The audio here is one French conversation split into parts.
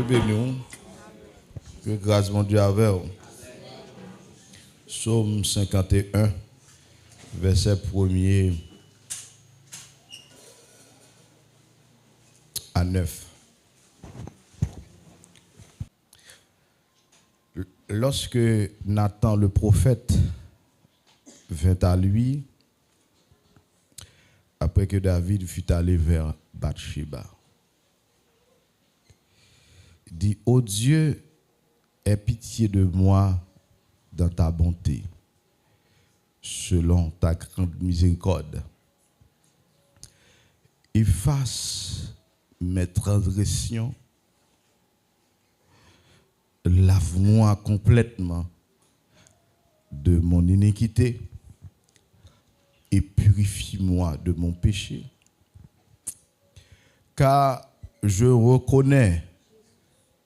bénisse. Que grâce mon Dieu avec vous. Psaume 51, verset 1er à 9. Lorsque Nathan le prophète vint à lui, après que David fut allé vers Bathsheba, il dit: ô Dieu, aie pitié de moi dans ta bonté, selon ta grande miséricorde. Efface mes transgressions, lave-moi complètement de mon iniquité et purifie-moi de mon péché. Car je reconnais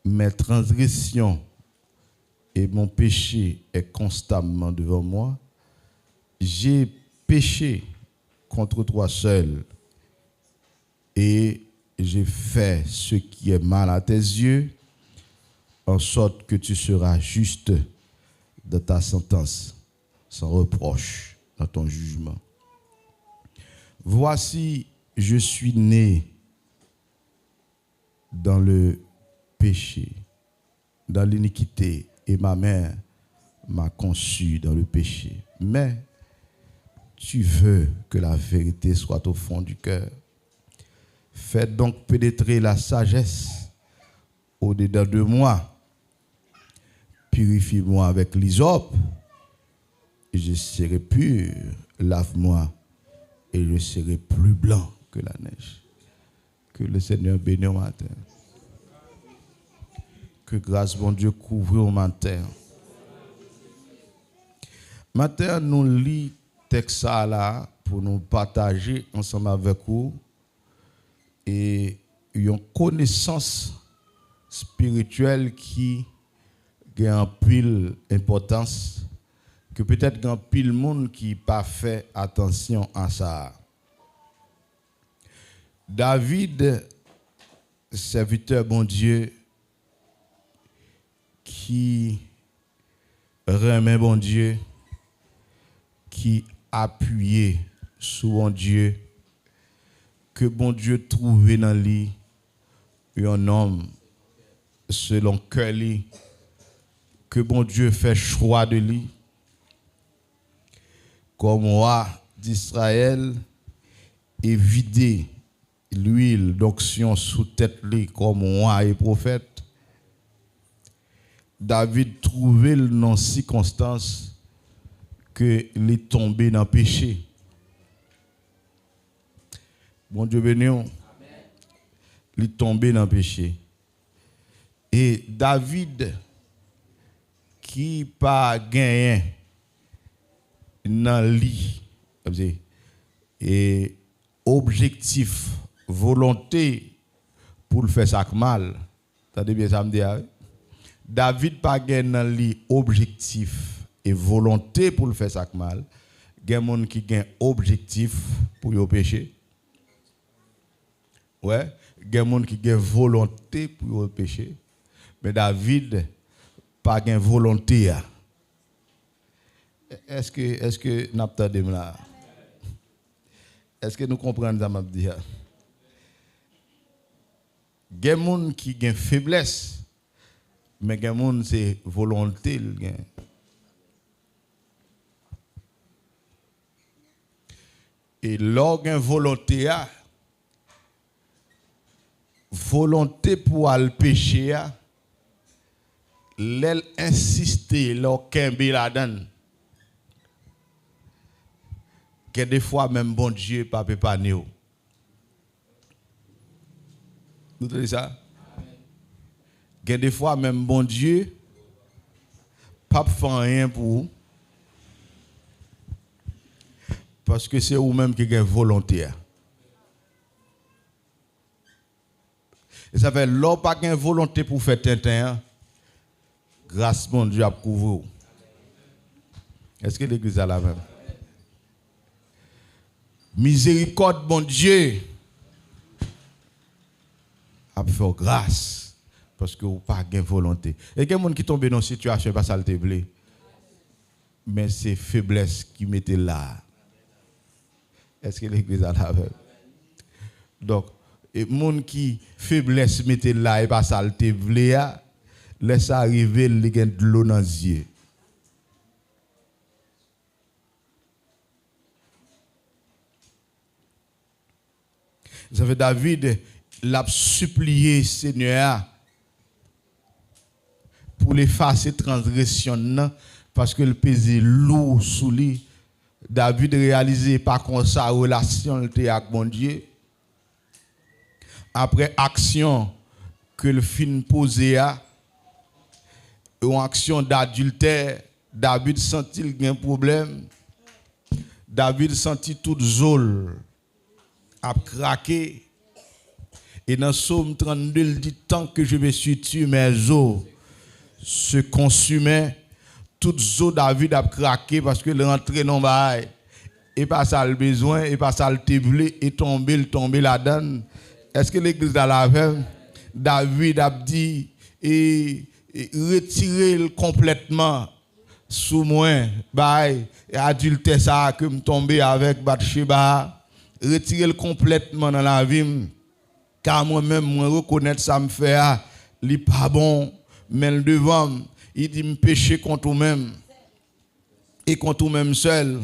mes transgressions et mon péché est constamment devant moi. J'ai péché contre toi seul et j'ai fait ce qui est mal à tes yeux, en sorte que tu seras juste dans ta sentence, sans reproche dans ton jugement. Voici, je suis né dans le péché, dans l'iniquité, et ma mère m'a conçu dans le péché. Mais tu veux que la vérité soit au fond du cœur. Fais donc pénétrer la sagesse au-dedans de moi. Purifie-moi avec l'hysope, et je serai pur. Lave-moi, et je serai plus blanc que la neige. Que le Seigneur bénisse au matin. Que grâce, bon Dieu, couvre au matin. Matin, nous lisons texte là pour nous partager ensemble avec vous et une connaissance spirituelle qui a un pile importance, que peut-être un pile monde qui pas fait attention à ça. David, serviteur bon Dieu, qui remet bon Dieu, qui appuyait sur bon Dieu, que bon Dieu trouvait dans lui un homme selon cœur lui, que bon Dieu fait choix de lui comme roi d'Israël et vider l'huile d'onction sous tête lui comme roi et prophète. David trouvait dans circonstance que il est tombé dans le péché. Bon Dieu béni, il est tombé dans le péché. Et David, qui pas gagné dans lui, et objectif, volonté pour le faire ça mal. Attendez bien ça me dit. David pas gagné dans lui objectif et volonté pour le faire ça mal. Il y a des gens qui ont objectif pour le péché. Ouais, il y a des gens qui ont volonté pour le péché. Mais David pas gain volonté. Est-ce que nous entendons là? Est-ce que nous comprenons ça m'a dit? Il y a des gens qui ont faiblesse, mais il y a des gens c'est volonté. Et lorsqu'il volonté pour le péché, l'elle insister lorsqu'il la donne. Que des fois même bon Dieu pas préparer. Vous entendez ça? Que des fois même bon Dieu pas faire rien pour vous. Parce que c'est vous-même qui avez volonté. Et ça fait l'homme pas de volonté pour faire tintin. Grâce mon Dieu a couvert. Est-ce que l'église a la même? Miséricorde, mon Dieu, a fait grâce. parce que vous n'avez pas de volonté. Et il y a des gens qui tombent dans une situation, pas ça le plaît. Mais c'est faiblesse qui mettait là. Est-ce que l'église a la même? Donc, les gens qui faiblesse mettait là et pas ça le plaît, laisse arriver les gens de l'eau dans les yeux. Vous savez, David l'a supplié Seigneur pour effacer transgression parce que le pesait lourd sous lui. David réalisait pas comme sa relation avec mon Dieu. Après action que le film posait une action d'adultère, David sentit qu'il y a un problème. David sentit toute zone a craqué. Et dans Psaume 32, il dit tant que je me suis tué, mes os se consumaient. Toute eau David a craqué parce que le rentré dans bail et pas ça le besoin et pas ça le téblé et tomber la donne. Est-ce que l'église a la même? David a dit et retirer complètement sous moi bail et adultère ça que me tomber avec Bathsheba, retirer complètement dans la vie car moi-même moi reconnaître ça me fait li pas bon mais le devant il dit me pécher contre vous-même et contre vous-même seul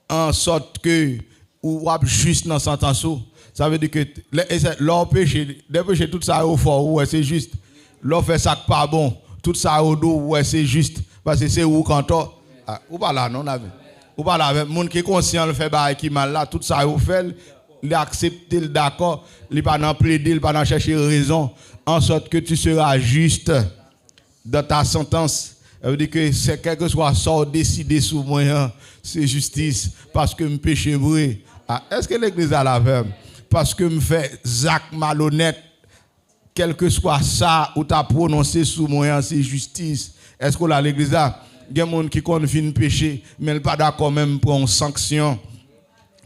en sorte que ou juste dans sentence. Ça veut dire que leur péché, des péchés tout ça au fort ouais c'est juste. Leur fait ça pas bon, tout ça au dos ouais c'est juste parce que c'est où quand ou pas là non ou pas là monde qui est conscient le fait bail qui mal là tout ça au fait il accepte d'accord, il pas dans plaider, il pas dans chercher raison en sorte que tu seras juste dans ta sentence. Ça veut dire que c'est quelque soit sort décidé sur moi, c'est justice parce que me péché vrai. Est-ce que l'église a la même? Parce que me fait Zach malhonnête, quel que soit ça ou t'as prononcé sur moi, c'est justice. Est-ce que l'église a? Il y a des gens qui confient péché, mais ils pas d'accord même pour une sanction.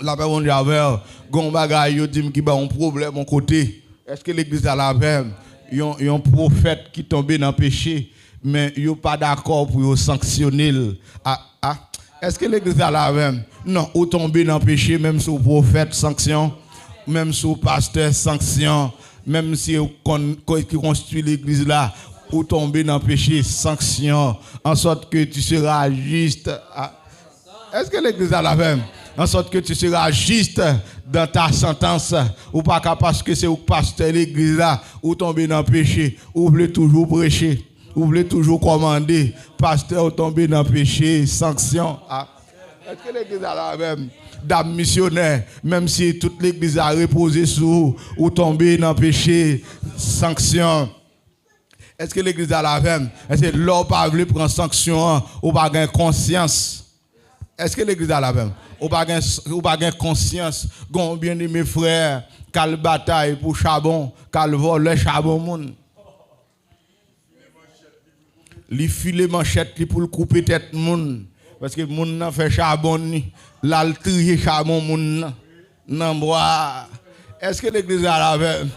La personne avait gon bagay yo dit qui ba un problème mon côté. Est-ce que l'église a la même? Yon prophète qui tombé dans péché mais yo pas d'accord pour sanctionner. Est-ce que l'église a la même? Non, ou tomber dans péché même sous prophète sanction, même sous pasteur sanction, même si qui construit l'église là ou tomber dans péché sanction en sorte que tu seras juste. Est-ce que l'église a la même? En sorte que tu seras juste dans ta sentence, ou pas parce que c'est au pasteur l'église là, ou tomber dans le péché, ou voulez toujours prêcher, ou voulez toujours commander, pasteur ou tomber dans le péché, sanction. Est-ce que l'église a la même dame missionnaire, même si toute l'église a reposé sur ou tomber dans le péché, sanction. Est-ce que l'église a la même? Est-ce que l'homme pas voulu prendre sanction ou pas gain conscience? Est-ce que l'église a la même? Ou pas gain conscience, gon bien de mes frères, qu'elle bataille pour charbon, qu'elle vole le charbon moun. Li file manchette li pour le couper tête moun parce que moun nan fait charbon ni, la le trier charbon moun nan bois. Est-ce que l'église a la même?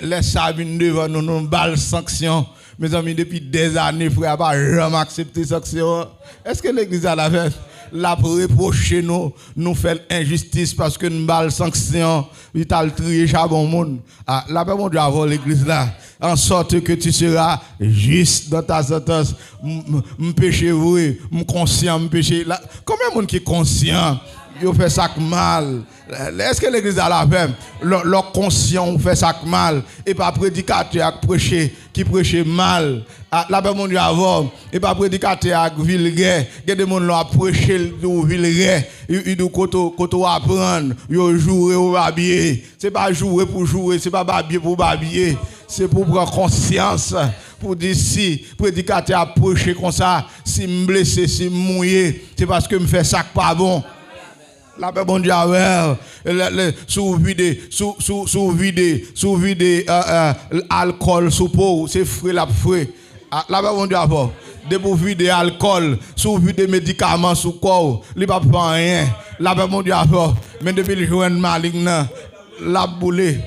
Les sabines devant nous balle sanction. Mes amis depuis des années frère pas jamais accepté sanction. Est-ce que l'église a la même? La reprocher nous fait injustice parce que nous balle sanction, il t'a le trier charbon monde. La paix mon Dieu avoir l'église là en sorte que tu seras juste dans ta sentence. Me péché vrai, me conscient me péché là. Combien de monde qui est conscient yo fait ça mal? Est-ce que l'église a la même? Leur conscient fait ça mal et pas prédicateur qui prêche mal. La paix mon Dieu avant et pas prédicateur vulgaire. Il y a des gens qui ont prêché vulgaire. Ils doivent koto apprendre, yo jouer ou babiller. C'est pas jouer pour jouer, c'est pas babiller pour babiller. C'est pour prendre conscience, pour dire si prédicateur a prêché comme ça, si me blessé, si me mouillé, c'est parce que me fait ça pas bon. La paix bon Dieu sous vide alcool sous peau, c'est frais la frais. La paix bon Dieu avant. De pour vider alcool, sous vide médicaments sous corps, il pas prend rien. La paix bon Dieu avant. Mais depuis le joint malign la boulé.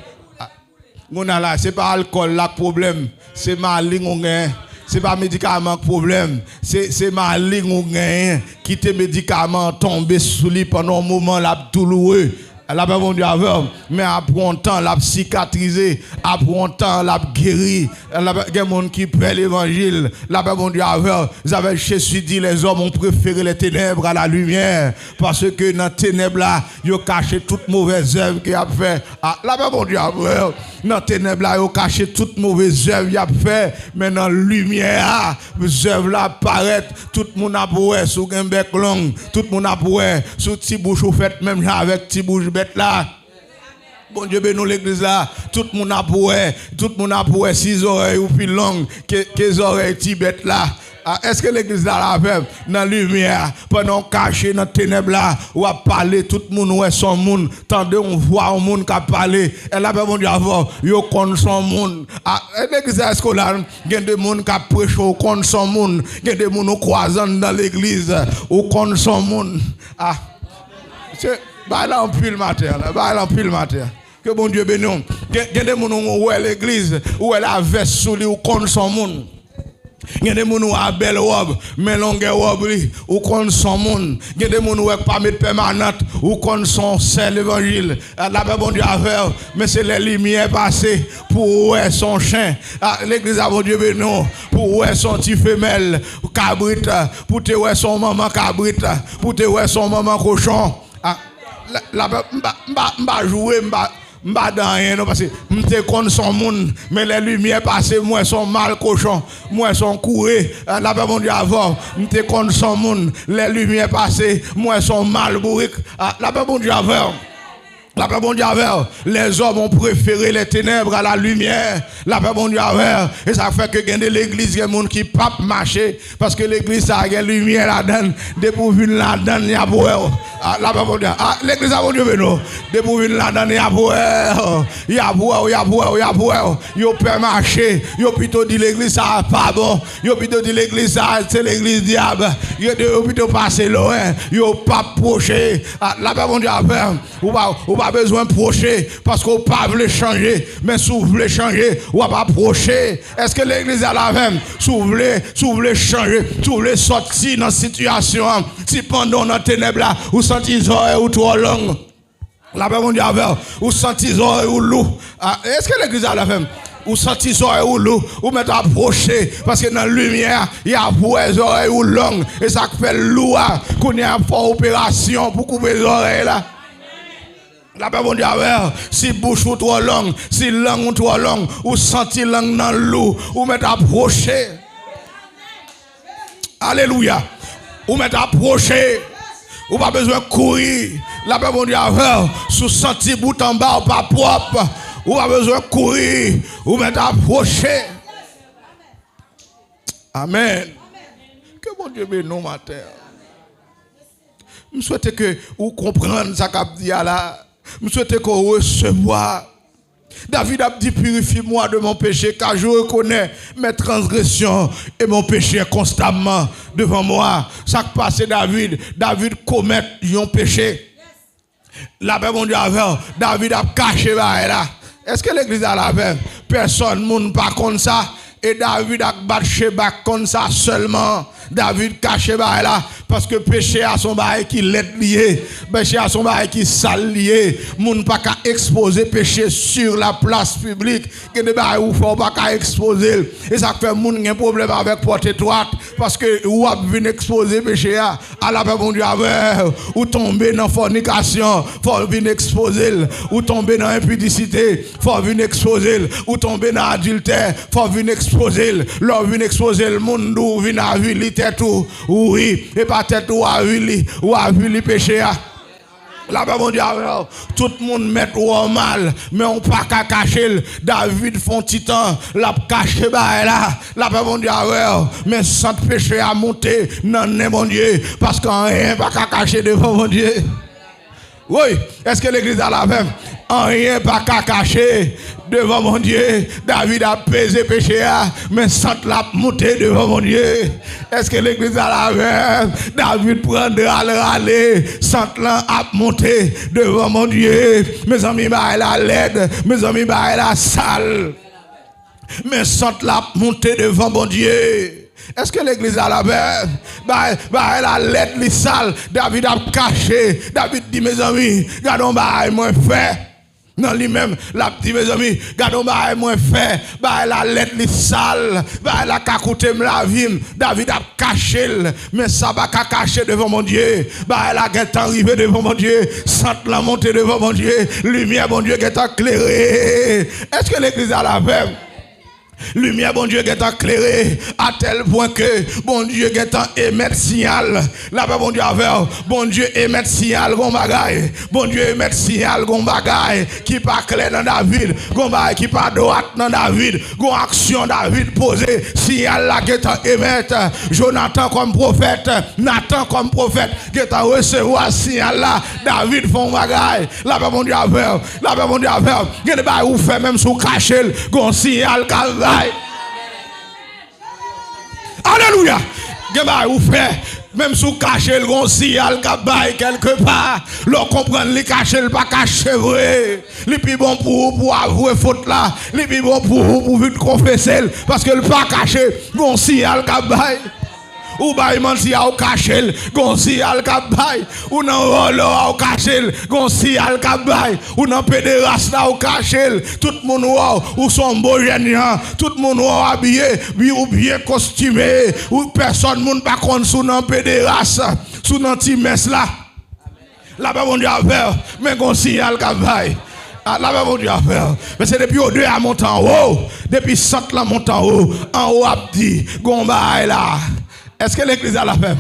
Mon là, c'est pas alcool la problème, C'est maligne ou gain. C'est pas médicament problème. C'est maligne ou gain. Qui te médicament tombé sous lui pendant un moment là douloureux. La paix bon Dieu avec, mais après un temps, la cicatrisé, après un temps, la guéri. Il y a des gens qui prennent l'évangile. La paix bon Dieu avec, Jésus dit les hommes ont préféré les ténèbres à la lumière. Parce que dans les ténèbres là, ils ont caché toutes mauvaises œuvres qu'il a fait. La paix bon Dieu avec, dans les ténèbres là, ils ont caché toutes mauvaises œuvres qu'il a fait. Mais dans la lumière, les œuvres là apparaissent. Tout le monde a poué sous un bec long. Tout le monde a poué sous petit bouche ou fait même avec petit bouche là. Bon Dieu bénis l'église là. Tout le monde a poué 6 oreilles ou plus longues que oreilles tibet là. Est-ce que l'église là la fait dans la lumière pendant caché dans les ténèbres là ou a parler tout le monde ouais son monde tandis on voit un monde qui a parlé elle a pas bon Dieu avant yo connaît son monde l'église scolaire il y a des monde qui prêche au connaît son monde il y a des monde croisant dans l'église au connaît son monde c'est bah là on pile matin que bon Dieu bénisse il y a des monde où l'église où elle a veste sous lui ou connaît son monde. Il y a des gens qui ont belle robe, mais longue robe, ou qu'on son monde. Il y a des gens qui ont pas mettre permanente, ou qu'on son seul l'évangile. La paix bon Dieu a fait, mais c'est les lumières passées pour son chien. L'église a bon Dieu béni, pour son petit femelle, cabrit, pour te son maman cabrit, pour te son maman cochon. La paix, m'a joué, m'ba dans rien non parce que m'te connais son monde mais les lumières passées moi son mal cochon moi son couré la paix bon Dieu avant m'te connais son monde les lumières passées moi son mal bourrique la paix bon Dieu avant. La paix bon Dieu avec, les hommes ont préféré les ténèbres à la lumière. La paix bon Dieu avec, et ça fait que gagner l'église, il y a des gens qui ne peuvent pas marcher parce que l'église a une lumière là-dedans. Dépourvu là-dedans, il y a pour la paix bon Dieu. L'église a bon Dieu, dépourvu là-dedans, il y a pour il y a pour il peut marcher. Il plutôt dit l'église ça pas bon. Il plutôt dit l'église ça c'est l'église diable. Il plutôt passer loin. Il pas procher. La paix bon Dieu avec, pas besoin de procher parce qu'on pas veut changer mais si vous voulez changer ou pas procher est-ce que l'église a la même si vous voulez changer si vous voulez sortir dans situation si pendant dans ténèbres là vous sentez oreilles ou trop long la paix mon Dieu avec vous sentez oreilles ou loup est-ce que l'église a la même ou sentez oreilles ou loup ou mettre approcher parce que dans la lumière il y a pour les oreilles ou long et ça fait loup qu'on y a pour opération pour couper les oreilles là. La paix bon Dieu avec, si bouche ou trop longue, si langue ou trop longue, ou senti langue dans l'eau, ou mettre approcher. Alléluia. Ou mettre approcher. Ou pas besoin de courir. La paix bon Dieu avec, sous senti bout en bas, ou pas propre. Ou pas besoin de courir. Ou mettre approcher. Amen. Que bon Dieu bénisse nous matin. Je souhaite que vous compreniez ça qu'a dit là. Je souhaite qu'on recevoir. David a dit purifie-moi de mon péché car je reconnais mes transgressions et mon péché constamment devant moi. Ça qui passe David commet un péché. La paix mon Dieu avec David a caché là. Est-ce que l'église a la paix? Personne ne pas comme ça. Et David a battu comme ça seulement. David caché là parce que péché à son bail qui l'est lié, péché à son bail qui sale lié. Moun pas qu'à exposer péché sur la place publique, que des bail ou faut pas qu'à exposer. Et ça fait moun un problème avec porte étroite parce que ou a venir exposer péché à la paix bon Dieu avec ou tomber dans fornication, faut venir exposer, ou tomber dans impudicité, faut venir exposer, ou tomber dans adultère, faut venir exposer, l'on venir exposer le monde ou venir à vivre tout, oui, et pas tête ou à vili péché. La paix mon Dieu, tout le monde met au mal, mais on pas qu'à cacher. David font titan, la caché là. La paix mon Dieu, mais sans péché à monter, non, mon Dieu, parce qu'on rien pas qu'à cacher devant mon Dieu. Oui, est-ce que l'église a la même? Rien pas qu'à cacher devant mon Dieu. David a pesé péché, mais sans la monter devant mon Dieu. Est-ce que l'église a la même? David prendra le râler, sans la monter devant mon Dieu. Mes amis, bah, elle a l'aide. Mes amis, bah, elle a sale. mais sans la montée devant mon Dieu. Est-ce que l'église a la paix? Elle a l'aide, les sales. David a caché. David dit, mes amis, regardons, moi fait. Non, lui-même, la petite, mes amis, regardons, moi fait. Elle a l'aide, les sales. Elle a cacoté la vie. David a caché. Mais ça va cacher devant mon Dieu. Elle a arrivé devant mon Dieu. Sans la montée devant mon Dieu. Lumière, mon Dieu, qui est éclairée. Est-ce que l'église a la paix? Lumière, bon Dieu, est éclairé à tel point que bon Dieu est émettre signal. Là-bas, bon Dieu, bon Dieu émettre signal, gon bagaille. Bon Dieu émettre signal, gon bagaille. Qui pas clair dans David, gon bagaille qui pas droite dans David, gon action David posé. Signal là qui est émettre. Jonathan comme prophète, Nathan comme prophète, qui est recevoir signal là. David font bagaille. Là-bas, bon Dieu, là-bas, bon Dieu, il y a des bagailles où fait même sous caché, gon signal calme. Alléluia. Ou fait même sous caché le signal quelque part. L'on comprend les cacher le pas caché vrai. Les plus bon pour avouer faute là. Les plus bon pour vite confesser parce que le pas caché bon signal kabay. Ou ba menti a caché gonsi al kabay ou nan rolo a caché gonsi al kabay ou nan pédéraste a caché tout monde ou son beau jeune tout monde habillé ou bien costumé ou personne monde pas contre sous nan pédéraste sous nan ti messe là là-bas mon Dieu a faire mais gonsi al kabay là-bas mon Dieu a faire mais c'est depuis au deux à monter en haut depuis 100 la monter en haut a dit gomba là. Est-ce que l'église a la paix?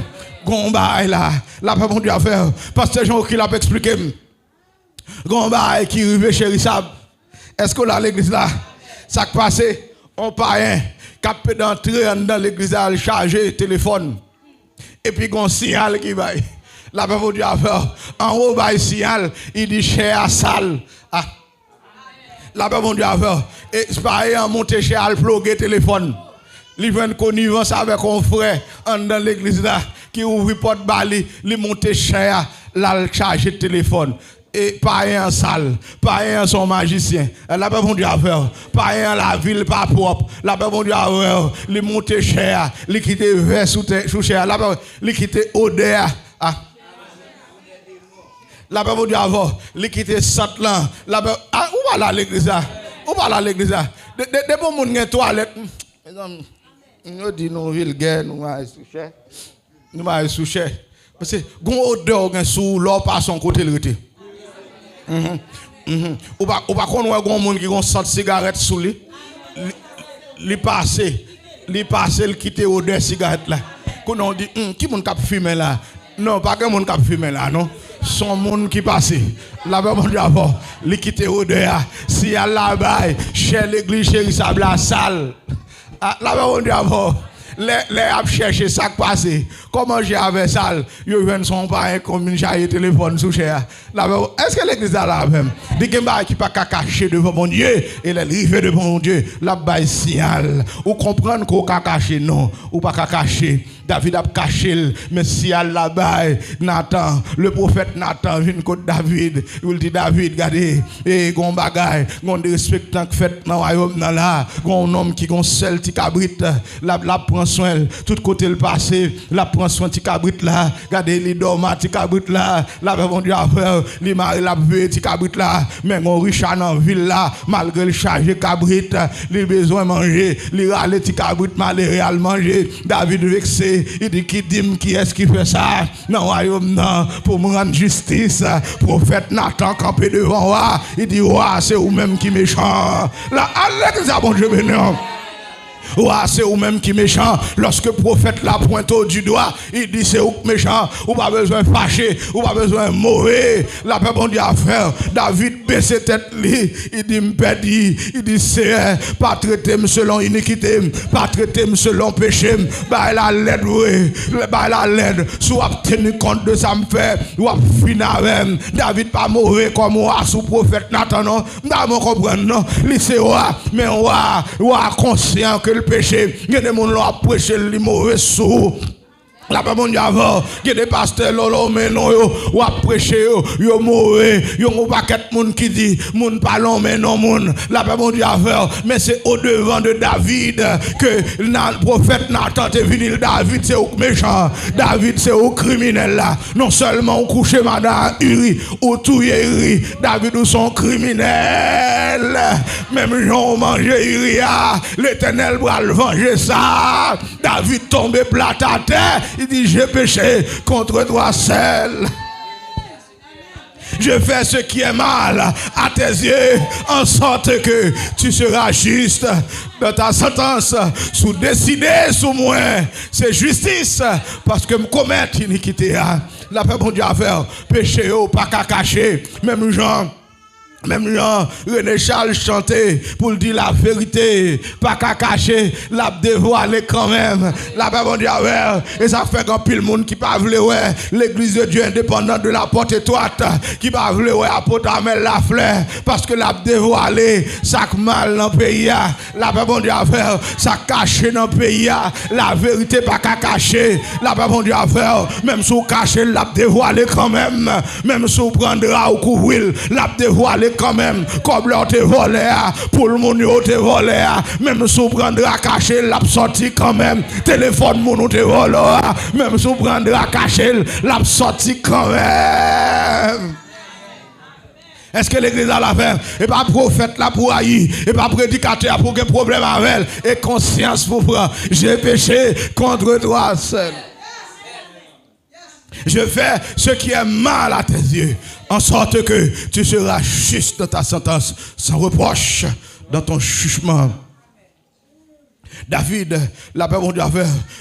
Gomba là, la paix mon Dieu a fait. Pasteur Jean qui l'a expliqué. Gomba qui arrive chez Rissab. Est-ce que là l'église là, ça qui passe, on païen qui peut entrer dans l'église à charger le téléphone. Et puis un signal qui va. La paix mon Dieu a fait. En haut il signal, il dit cher à salle. Ah. La paix mon Dieu a fait. Et c'est pareil en monter chez al ploguer téléphone. Il vient de connivence avec un frère dans l'église là qui ouvre porte bali, il monte cher, là charger téléphone. Et pas un salle, pas un son magicien. Là-bas, mon Dieu a fait. Pas un la ville pas propre. Là-bas, mon Dieu a fait. Il monte cher, il quitte vert sous cher. Là-bas, il quitte odeur. Là-bas, mon Dieu a fait. Il quitte sat là. Là-bas, où va là l'église là? Où va là l'église là? Des bons monde qui toilette. Nous disons vulgaire, nous allons soucher. Nous allons soucher. Parce que, gon odeur sous l'eau par son côté le rété. Ou pas qu'on voit gon monde qui gon sent cigarette sous lui. Li passe, il quitte odeur cigarette là. Qu'on on dit qui monde qui fumer là? Non, pas que monde qui fumer là, non. Son monde qui passe. Là-bas, mon Dieu, il quitte odeur. Si à la baille, chez l'église, chez la salle. Là-bas, on dit avant, les a cherché ça qui passe. Comment j'ai avec ça? Ils viennent son parent comme une charge téléphone sous cher. Là-bas, est-ce que l'église a la même? Des gens qui ne pas cacher devant mon Dieu et les livrer devant mon Dieu. Là-bas, signal. Ou comprendre qu'on a caché, non. Ou pas cacher. David a caché, mais si à là-bas, Nathan, le prophète Nathan vient contre David, il dit David, regardez, et gon bagay, gon de respectant que fait dans le royaume là, gon homme qui gon seul ti cabrit, la prend soin, tout côté le passé, la prend soin ti cabrit là, regardez les dorma ti cabrit là, la bon Dieu après, les mari la veille ti cabrit là, mais gon Richard dans ville là, malgré le chargé cabrit, les besoin manger, les râler ti cabrit malheureux à manger, David vexé. Il dit qui est-ce qui fait ça dans le royaume pour me rendre justice. Prophète Nathan campé devant moi. Il dit c'est vous-même qui méchant. Là, allez, bon Dieu béni. C'est vous-même qui méchant. Lorsque le prophète la pointe du doigt, il dit c'est vous méchant. Ou pas besoin de fâcher, ou pas besoin de mauvais. La paix bon Dieu à faire. David baisse tête lui. Il dit m'pédi. Il dit c'est pas traiter selon iniquité, pas traiter selon péché. Bah la l'aide oui. Bah la l'aide. Soit tenir compte de ça me fait. Ou finir avec. David pas mauvais comme moi sous prophète Nathan non. Nous comprendre non. C'est mais on conscient que le péché, il y a des gens qui ont prêché le mauvais sous. La paix, mon Dieu, avant, il y a des pasteurs, mais non, ou à prêcher, yo mourir, yo un paquet de monde qui dit, moun parlons, mais non, moun. La paix, mon Dieu, avant, mais c'est au-devant de David que le prophète Nathan est venu. David, c'est au méchant. David, c'est au criminel là. Non seulement au coucher madame Uri, ou touye Uri. David, ou son criminel. Même Jean manger Uri, l'Éternel va le venger ça. David tombé plat à terre. Il dit, j'ai péché contre toi seul. Je fais ce qui est mal à tes yeux, en sorte que tu seras juste dans ta sentence. Sous décider sous moi, c'est justice, parce que me commettre iniquité. La paix, bon Dieu, à faire péché, pas qu'à cacher. Même Jean, René Charles chantait pour dire la vérité, pas qu'à cacher, la dévoiler quand même. La paix, bon Dieu, et ça fait qu'un pile monde qui pas voulu ouais, l'église de Dieu indépendante de la porte étroite, qui pas voulu ouais, apôtre Amel la fleur, parce que la dévoiler, ça mal dans le pays. La paix, bon Dieu, ça caché dans le pays. La vérité pas qu'à cacher. La paix, bon Dieu, même si vous cachez, la dévoiler quand même. Même si vous prendra au couvrir, la dévoiler quand même, comme l'on te volé, pour le monde te volé, même si vous prendra caché, l'a sorti quand même, téléphone moun te volé, même si vous prendra caché, l'a sorti quand même. Est-ce que l'église a la faire? Et pas prophète là pour haïr, et pas prédicateur pour qu'il y ait problème avec elle, et conscience pour prendre. J'ai péché contre toi seul. Je fais ce qui est mal à tes yeux, en sorte que tu seras juste dans ta sentence, sans reproche dans ton jugement. David, la paix mon Dieu,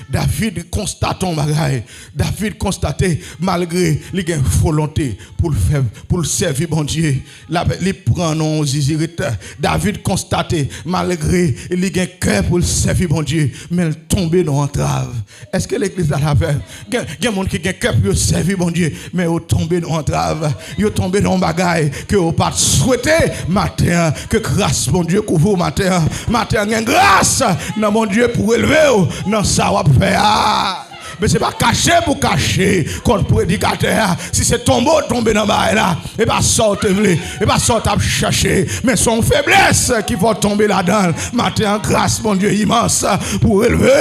David constate ton bagaille. David constatait malgré les volonté pour le faire, pour le servir bon Dieu. Il prend non zizirite. David constatait malgré les cœur pour le servir bon Dieu, mais il tombait dans entrave. Est-ce que l'église a la paix? Il y a des gens qui ont cœur pour servir bon Dieu, mais ils tombé dans entrave. Ils tombé dans bagaille que vous pas souhaité matin que grâce bon Dieu couvre matin. Matin il y a grâce. Non, mon Dieu, pour élever, non, ça va faire. Mais ce n'est pas caché pour cacher contre le prédicateur. Si c'est tombeau, tomber dans le bail là, et pas sortir, et pas sortir chercher. Mais son faiblesse qui va tomber là-dedans. Matin en grâce, mon Dieu, immense, pour élever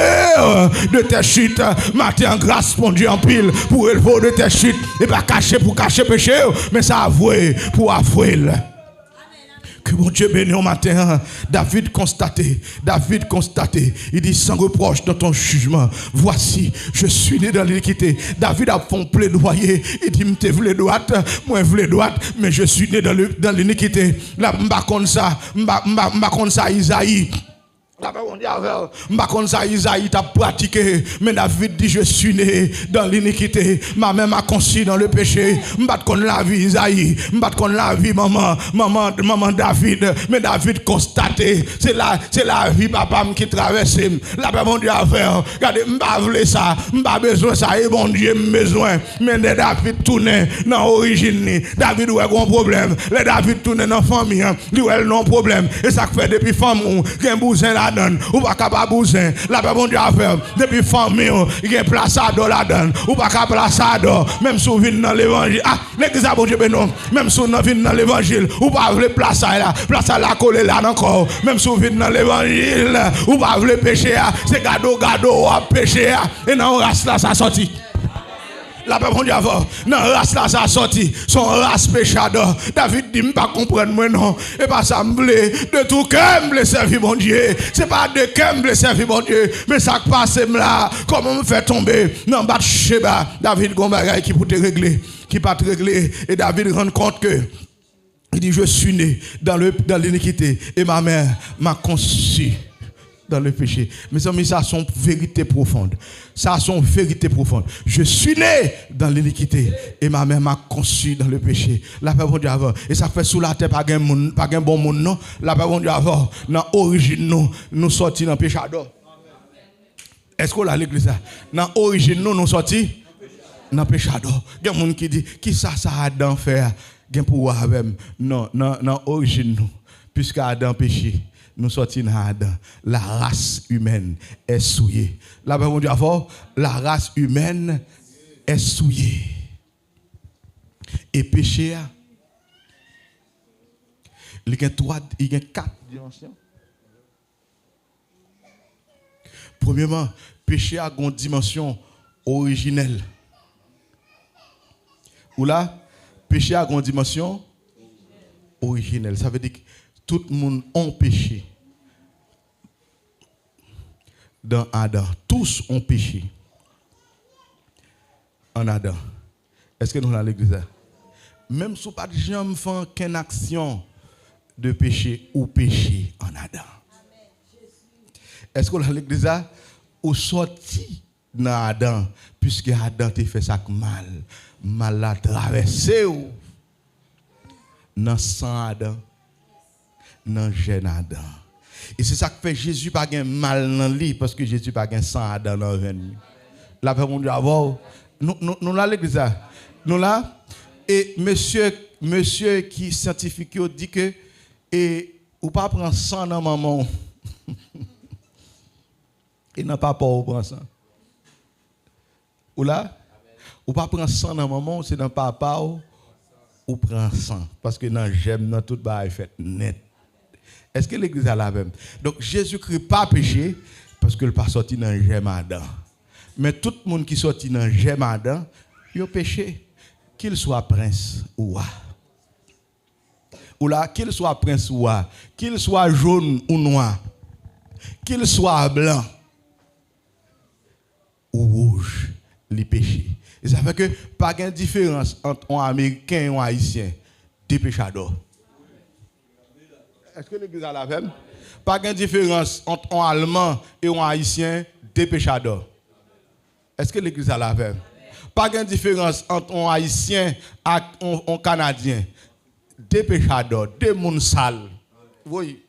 de tes chutes. Matin en grâce, mon Dieu, en pile, pour élever de tes chutes. Et pas cacher pour cacher péché, mais ça avouer pour avouer. Que mon Dieu bénisse au matin. David constaté, il dit sans reproche dans ton jugement. Voici, je suis né dans l'iniquité. David a fait un plaidoyer. Il dit, m'te voulais droite, moi voulais droite, mais je suis né dans l'iniquité. Là, m'ba comme ça, Isaïe. Isaïe t'a pratiqué, mais David dit je suis né dans l'iniquité, ma mère m'a conçu dans le péché. M'bat kon la vie Isaïe, m'bat kon la vie maman David, mais David constaté, c'est la vie papa qui traverse. La paix mon Dieu a fait, regardez m'ba vle ça, m'ba besoin ça et bon Dieu besoin, mais David tourne dans origine, David ouais un problème, les David tourne dans famille, lui ouais non problème, et ça fait depuis femme ou gen bousin là ou pas capable bouger la paix mon Dieu a fait depuis famille il y a place à la donne ou pas capable place à même si vous venez dans l'évangile l'église a bon Dieu non même si vous venez dans l'évangile ou pas voulez place à la coller là encore même si vous venez dans l'évangile ou pas voulez pécher c'est gado à pécher et non race là ça sorti. La paix mon Dieu avant, non race là ça sorti, son race péchador. David dit pas comprendre moi non, et pas ça me plaît de tout cœur me servir mon Dieu. C'est pas de cœur me servir mon Dieu, mais ça passe là, comment me fait tomber dans bas Sheba. David gon bagaille qui pour te régler, qui pas te régler et David rend compte que il dit je suis né dans l'iniquité et ma mère m'a conçu dans le péché. Mes amis, ça a son vérité profonde. Ça a son vérité profonde. Je suis né dans l'iniquité et ma mère m'a conçu dans le péché. La paix bon Dieu avant. Et ça fait sous la terre pas un bon monde non. La paix bon Dieu avant. Dans l'origine nous sortis dans le péché. Est-ce qu'on a l'église là? Dans l'origine nous sortis dans le péché. Il y a des gens qui disent qui ça a Adam faire? Il y a pouvoir avec non l'origine nous. Puisque Adam péché. nous sortis dans Adam. La race humaine est souillée. La Bible dit avant, la race humaine est souillée. Et péché, il y a 4 dimensions. Premièrement, péché a une dimension originelle. Ou là, péché a une dimension originelle. Ça veut dire que tout le monde a péché. Dans Adam. Tous ont péché. En Adam. Est-ce que nous avons l'église? Même si pas de jamais fait qu'une action de péché ou péché en Adam. Est-ce que dans l'église ou sorti dans Adam puisque Adam t'a fait ça mal, mal a traversé ou dans sang Adam, dans gène Adam. Et c'est ça que fait Jésus pas gain mal dans lui parce que Jésus pas gain sang Adam dans veine. La paix mon Dieu avant nous là l'église nous là et monsieur qui scientifique dit que et ou pas prendre sang dans maman. Et n'a pas peur prendre sang. Ou là, ou pas prendre sang dans maman, c'est dans papa ou prend sang parce que dans j'aime dans tout bail fait net. Est-ce que l'église a la même? Donc Jésus-Christ pas péché parce que il pas sorti dans j'aime Adam. Mais tout le monde qui sorti dans j'aime Adam, il a péché, qu'il soit prince ou roi. Ou là, qu'il soit prince ou roi, qu'il soit jaune ou noir, qu'il soit blanc ou rouge, les péchés. Et ça fait que pas de différence entre un Américain et un Haïtien, des péchadors. Est-ce que l'église a la même? Pas de différence entre un Allemand et un Haïtien, des péchadors. Est-ce que l'église a la même? Pas de différence entre un Haïtien et un Canadien, des péchadors, des mouns sales. Oui.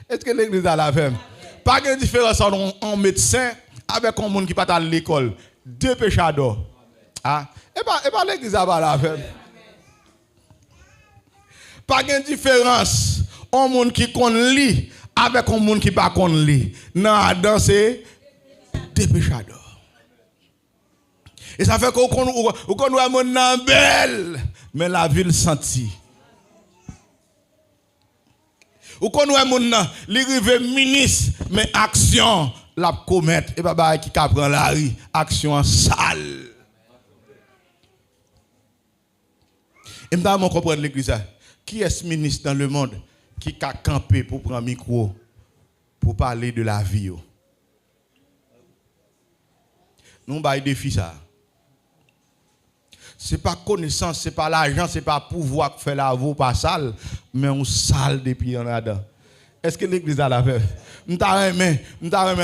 Est-ce que l'église a la même? Pas de différence entre un médecin avec un monde qui pas à l'école. Deux péchadors. Ah, et pas l'église a pas la même. Pas de différence un monde qui connaît lit avec un monde qui pas connaît lit. Non, dans c'est deux péchadors. Et ça fait qu'on connaît un monde belle, mais la ville sentie. Ou qu'on a mon nan, li rive ministre, mais action la commettre et pas qui ka prend la rue, action sale. Et m'ta mon comprendre l'église. Qui est ce ministre dans le monde qui a campé pour prendre micro pour parler de la vie? Nous ba défi ça. C'est pas connaissance, c'est pas l'argent, c'est pas pouvoir que fait la voix pas sale, mais on sale depuis en Adam. Est-ce que l'église a la fait? M'ta remet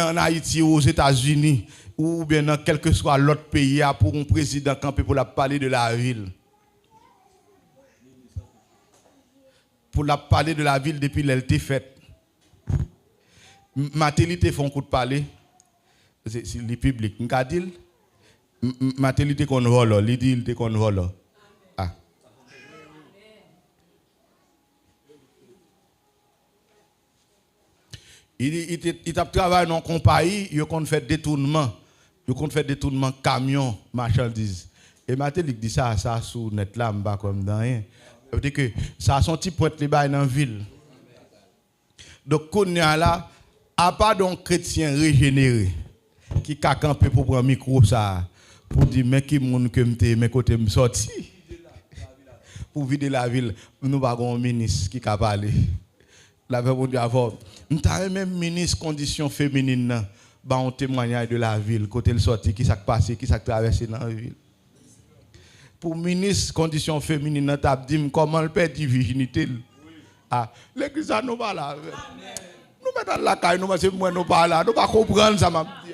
en Haïti ou aux États-Unis ou bien dans quel que soit l'autre pays pour un président camper pour la parler de la ville. Pour la parler de la ville depuis l'elle était faite. Matélité font coup de parler. C'est le public. M'ka dit matélité qu'on vole, li dit il te qu'on vole. Ah. Il t'a travaillé dans une compagnie, il a fait détournement. Il a fait détournement camion, marchandises. Et matélité dit ça sur net là, m'ba comme dans rien. Ça veut dire que ça a son petit point les bail dans la ville. Donc qu'on a là, à part d'un chrétien régénéré qui a campé pour prendre micro ça. Pour dire, mais qui monde que m'te, mais côté me sorti. Pour vider la ville, nous avons un ministre qui a parlé. La veille, on dit avant, nous avons même ministre conditions féminines, bah on témoignage de la ville, côté le sorti, qui s'est passé, qui s'est traversé dans la ville. Pour ministre conditions féminines, tu as dit comment le perd de virginité. Ah, l'église a nous pas là. Nous mettons la caille, nous c'est moi nous pas là, nous pas comprendre ça m'a dit.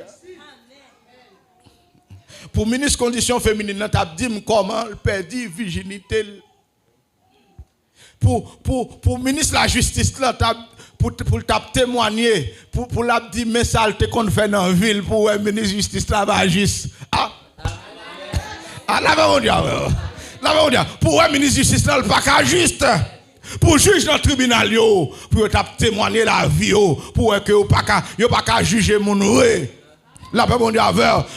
Pour ministre conditions féminines, tu as dit comment le perd de virginité. Pour ministre de la justice là, pour témoigner, pour la dire mais ça te qu'on fait dans la ville pour le ministre de la justice là va juste. Ah. Ah là va on dire. Là va on dire pour le ministre de la justice là pas juste. Pour juger dans le tribunal, pour témoigner la vie, pour que vous ne pas qu'à juger mon vrai. La paix mon Dieu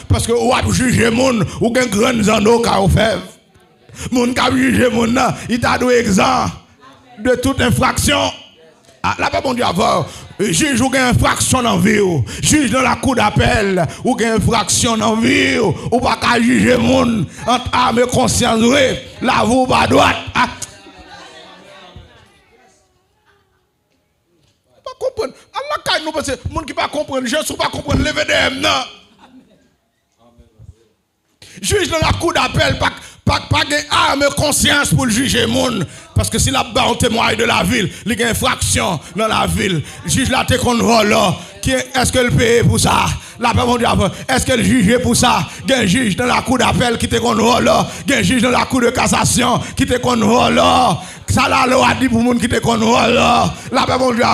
parce que vous avez jugé mon ou gen grands anneaux qu'a fait. Mon qui a jugé mon il t'a donné exempt de toute infraction. La paix mon Dieu juge ou gen infraction dans vie, juge dans la cour d'appel ou gen infraction dans vie, ou pas qu'à juger mon entre âme et conscience, la vous pas droite. Comprendre. Allah nous parce que monde qui pas comprendre, je ne pas comprendre lever des non. Juge dans la cour d'appel pas arme conscience pour le juger monde parce que si la barre témoigne de la ville, il y a une infraction dans la ville. Juge la te qu'on vole. Est-ce qu'elle paye pour ça? La paix mon Dieu, est-ce qu'elle juge pour ça? Il y a un juge dans la cour d'appel qui te qu'on vole. Il y a un juge dans la cour de cassation qui te qu'on vole. Ça la loi dit pour les gens qui te qu'on vole. La paix mon Dieu,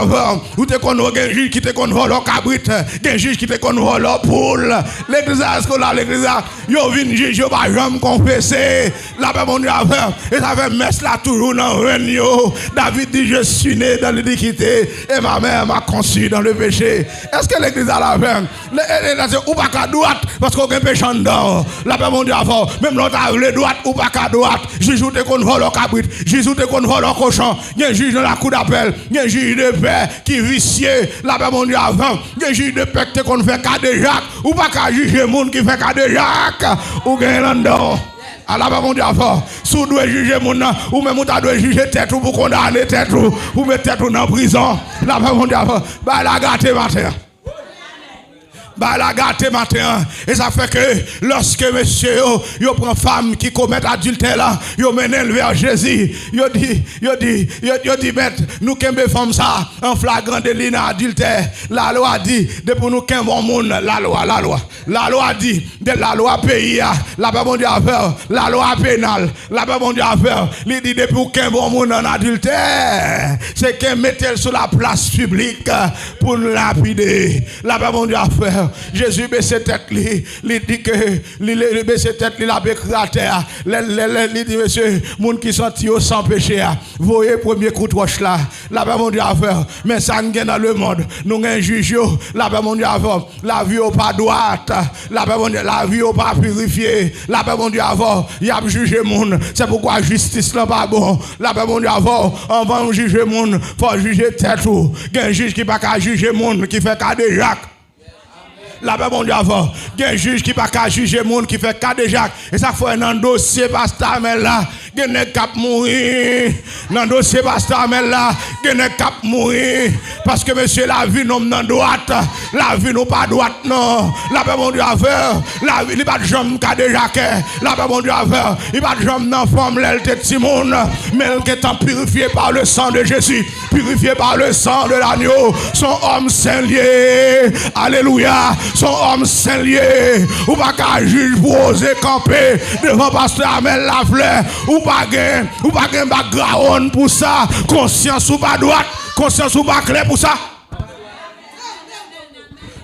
ou te qu'on vole, il y a un juge qui te qu'on vole cabrit, il y a un juge qui te qu'on vole poule. L'église, est-ce que là, l'église, il y a un juge, il n'y a pas jamais confessé. La paix mon Dieu, et ça fait messe là toujours dans le règne. David dit, je suis né dans l'iniquité et ma mère m'a conçu dans le péché. Est-ce que l'église a la peine? Ou pas qu'à droite, parce qu'on a un péché dedans. La paix mon Dieu avant, même l'autre a le droite, ou pas qu'à droite. Juge ou te qu'on vole au cabrit, juge ou te qu'on vole au cochon. Il y a un juge dans la cour d'appel, il y a un juge de paix qui est vicié. La paix mon Dieu avant, il y a un juge de paix qui qu'on fait cas de Jacques, ou pas qu'à juger le monde qui fait cas de Jacques, ou gagne là-dedans. Alors, mon Dieu, si vous devez juger mon nom, ou même vous devez juger tête ou pour condamner tête ou mettre tête dans la prison. Là, mon Dieu, bah la gâte matin. Bah la gâte matin. Et ça fait que lorsque monsieur yo prend femme qui commet adultère là, yo mène vers Jésus, yo dit maître, nous kembe femme ça en flagrant délit adultère. La loi dit de pour nous kembe bon monde, la loi dit de la loi pays la pas bon Dieu affaire, la loi pénale, la pas bon Dieu affaire, il dit de pour kembe bon monde en adultère, c'est qu'elle mette sur la place publique pour nous lapider. La pas bon Dieu affaire. Jésus baisse tête lui, il dit que il baisse tête il a bécré à terre. Il dit monsieur, monde qui senti sans péché, voyez premier coup de roche là, là-bas mon Dieu a fait, mais ça n'gagne dans le monde. Nous un juge là-bas mon Dieu a fait, la vie au pas droite, là-bas mon Dieu, la vie au pas purifié, là-bas mon Dieu a fait, il a jugé monde. C'est pourquoi justice là pas bon. Là-bas mon Dieu a fait, on va juger monde, faut juger tête ou. Il y a un juge qui pas qu'à juger monde qui fait cas de Jacques. La paix mon Dieu avant. Il y a un juge qui pas qu'à juger monde qui fait cas de Jacques. Et ça fait un dossier pasteur Amel là, il y a un cap mourir. Dans le dossier pasteur Amel là, il y a un cap mourir. Parce que monsieur la vie non dans droite, la vie non pas droite non. La paix mon Dieu avant. La vie il pas de jambe cas de Jacques. La paix mon Dieu avant. Il pas de jambe dans forme l'elle de Simone, mais elle est purifié par le sang de Jésus, purifié par le sang de l'agneau. Son homme saint lié. Alléluia. Son homme saint lié, ou pas qu'un juge pour oser camper devant pasteur Amel Lafleur, ou pas qu'un background pour ça, conscience ou pas droite, conscience ou pas clair pour ça.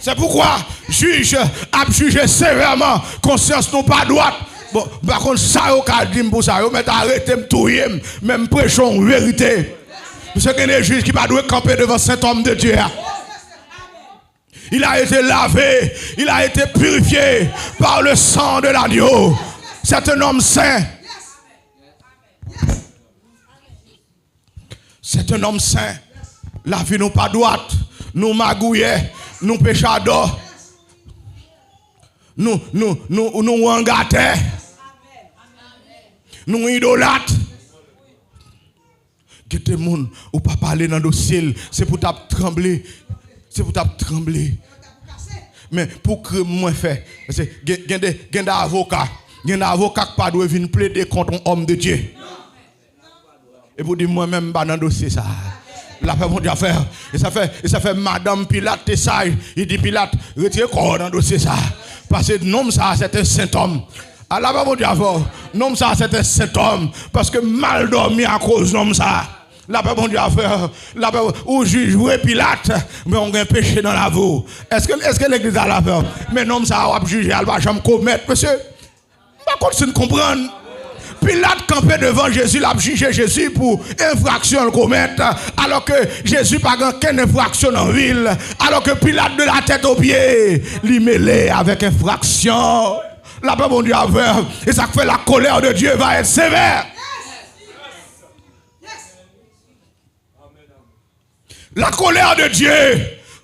C'est pourquoi juge a jugé sévèrement, conscience non pas droite. Bon, par contre, ça yo ka dit pour ça, yo met arrêter me touyer, même prêchons vérité. C'est qu'il y a des juges qui pas doivent camper devant cet homme de Dieu. Il a été lavé, il a été purifié par le sang de l'agneau. C'est un homme saint. C'est un homme saint. La vie nous pas droite, nous magouillés, nous péchadors, nous engatés, nous idolâtres. Que tout le monde ou pas parler dans le dossier, c'est pour trembler. C'est pour trembler. Mais pour que moi fait, il y a des avocats. Il y a des avocats qui ne doivent pas venir plaider contre un homme de Dieu. Et pour dire moi-même, dans le dossier ça. La paix mon Dieu faire. Et ça fait Madame Pilate et ça. Il dit Pilate, retirez corps dans le dossier ça. Parce que nom ça, c'est un saint homme. Alors la paix mon Dieu faire. Nom ça, c'est un saint homme. Parce que mal dormi à cause de nom ça. La paix mon Dieu a fait, la paix ou juge ou Pilate, mais on a un péché dans la vie. Est-ce que l'église a la peur? Mais non, ça va juger, elle va jamais commettre, monsieur. Par contre, si nous comprenons, Pilate campait devant Jésus, l'a jugé Jésus pour infraction commettre, alors que Jésus n'a pas aucune infraction en ville, alors que Pilate de la tête aux pieds, lui mêlé avec infraction. La paix, mon Dieu, avec, et ça fait la colère de Dieu va être sévère. La colère de Dieu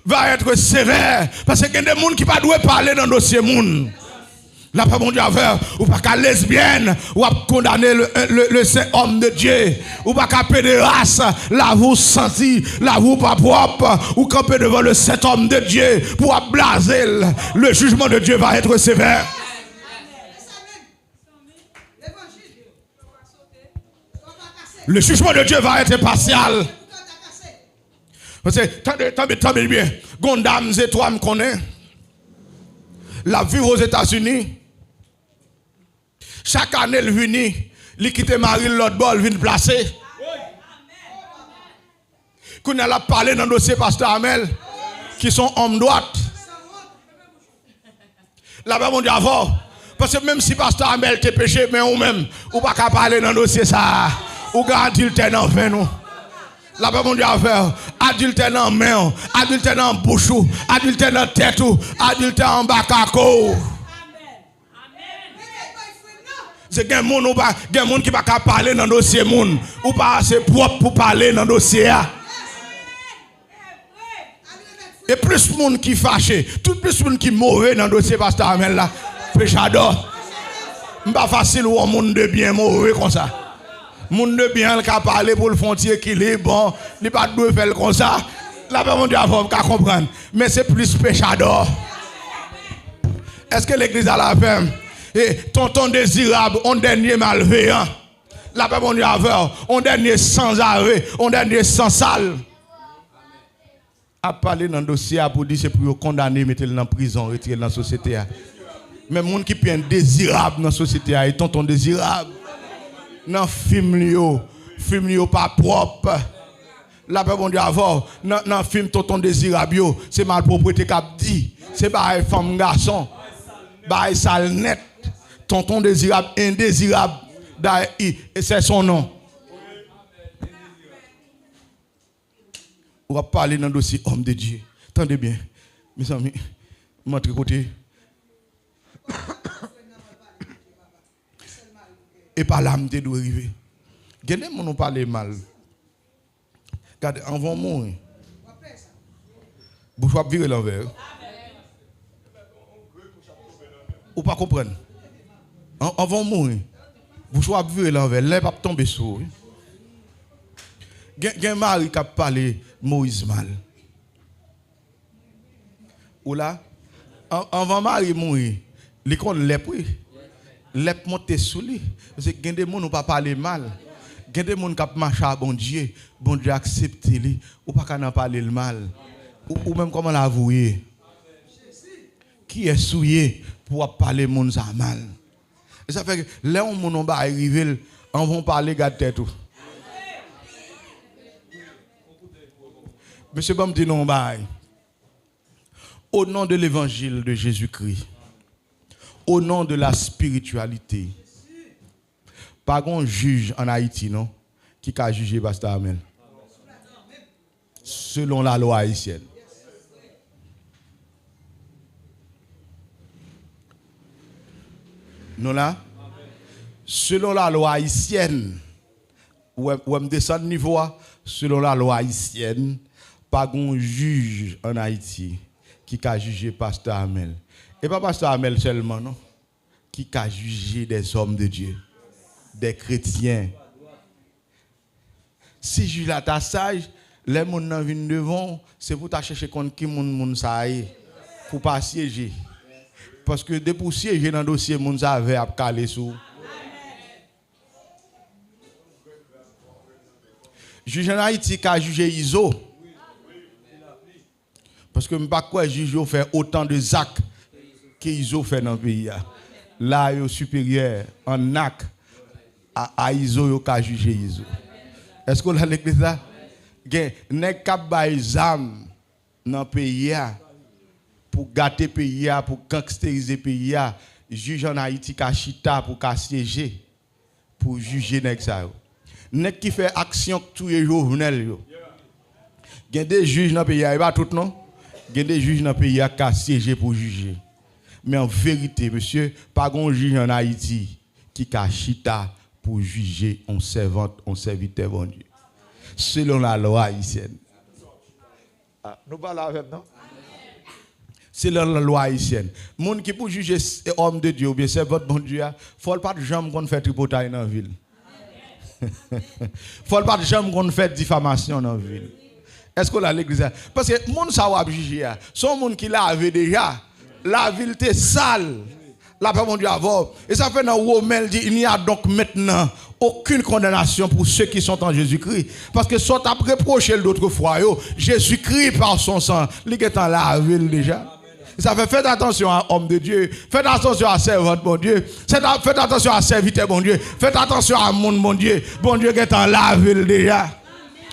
va être sévère, parce qu'il y a des gens qui ne peuvent pas parler dans le dossier monde. La paix, mon Dieu, ou pas qu'à lesbienne, ou à condamner le saint homme de Dieu, ou pas qu'à pédérasse, la vous senti, la vous pas propre, ou camper devant le saint homme de Dieu pour blaser. Le jugement de Dieu va être sévère. Le jugement de Dieu va être partial. Parce que, attendez bien, Gondam, c'est toi, me connais. La vie aux États-Unis. Chaque année, elle vient, elle quitte Marie, l'autre bord, elle vient placer. Quand elle a parlé dans le dossier Pasteur Amel, qui sont hommes droite. Là-bas, mon Dieu, avant. Parce que même si Pasteur Amel t'es péché, mais ou même, ou pas qu'à parler dans le dossier ça, ou garantit le terrain en fait, nous. Là-bas, mon Dieu, adultère dans main, adultère dans bouche, adultère dans tête, adultère en bas caco. C'est qu'il y a des gens qui ne peuvent pas parler dans le dossier, ou pas assez propre pour parler dans le dossier. Et plus de monde qui fâché, tout plus de monde qui mauvais dans le dossier, Pasteur Amel là, péchador. Ce n'est pas facile ou un monde de bien mauvais comme ça. Monde de bien qui a parlé pour le frontier qui est bon, il n'est pas de faire comme ça. Là, on dit avant qu'à comprendre. Mais c'est plus péchador. Est-ce que l'église a la peine? Et tonton désirable, on dernier malveillant. Là, on dit avant, on dernier sans arrêt, on dernier sans sale. A parler dans le dossier pour dire c'est pour condamner, mettre dans la prison, retirer dans la société. Mais les gens qui sont désirables dans la société, ils tonton désirable. Dans le film pas propre. La paix, bon Dieu, avant, dans le film tonton désirable, c'est mal propriété qu'a dit. C'est pas femme garçon. Bah, sale net. Tonton désirable, indésirable. Et c'est son nom. On va parler dans le dossier homme de Dieu. Attendez bien. Mes amis, montre côté. Et par là, je dois arriver. Il y a des gens qui parlent mal. Regardez, en vont mourir. Vous pouvez virer l'envers. Ou pas comprendre. En vont mourir. Vous pouvez virer l'envers. L'un va tomber sur eux. Il y a un mari qui a parlé Moïse mal. Ou là, avant mari mourir, il connaît l'épée. L'ép monter sous lui. Parce que il y a des gens qui ne pas parler mal. Il y a des gens qui marchent à bon Dieu accepte lui. Ou pas qu'à parler le mal. Ou même comment l'avouer. Qui est souillé pour parler monde ça mal. Et ça fait que là où on va arriver, on va parler de tête. Monsieur Bam dit non, au nom de l'évangile de Jésus-Christ, au nom de la spiritualité, pas un juge en Haïti, non, qui a jugé Pasteur Amel. Selon la loi haïtienne. Non là? Selon la loi haïtienne, où on descend niveau, selon la loi haïtienne, pas un juge en Haïti qui a jugé Pasteur Amel. Et pas Pasteur Amel seulement, non? Qui a jugé des hommes de Dieu, des chrétiens. Si juge la ta sage, les gens qui viennent devant, c'est pour chercher contre qui moun ça est, pour pas siéger. Parce que des pour siéger dans le dossier, moun ça avait à caler sous. Juge en Haïti qui a jugé ISO. Parce que je ne sais pas quoi juge fait autant de actes qu'ils ont fait dans le pays. Là, il est supérieur en acte à ISO qui a jugé ISO. Est-ce que vous avez l'église là? Il n'y a pas de âme dans le pays pour gâter le pays, pour gangstériser le pays. Juge en Haïti qui a chita pour siéger. pour juger nèg ça yo. Nèg qui fait action tous les jours Jovenel yo. Il y a des juges dans le pays, pas tout non. Il y a des juges dans le pays qui ont siégé pour juger. Mais en vérité, monsieur, pas un juge en Haïti qui a chita pour juger un servant, un serviteur bon Dieu. Selon la loi haïtienne. Ah, nous parlons avec non? Selon la loi haïtienne. Moun qui pour juger homme de Dieu ou bien servant bon Dieu, il ne faut pas de jamais qu'on fait tripotage dans la ville. Il ne faut pas de jamais qu'on fait diffamation dans la ville. Est-ce qu'on a l'église? Parce que les gens savent juger. Son monde qui lave déjà, la ville est sale. La paix mon Dieu avant. Et ça fait dans Romains dit il n'y a donc maintenant aucune condamnation pour ceux qui sont en Jésus-Christ. Parce que soit à reprocher d'autres fois, Jésus-Christ par son sang, il est en la ville déjà. Et ça fait faites attention à homme de Dieu, faites attention à servant bon Dieu, faites attention à serviteur bon Dieu, faites attention à monde bon Dieu est en la ville déjà.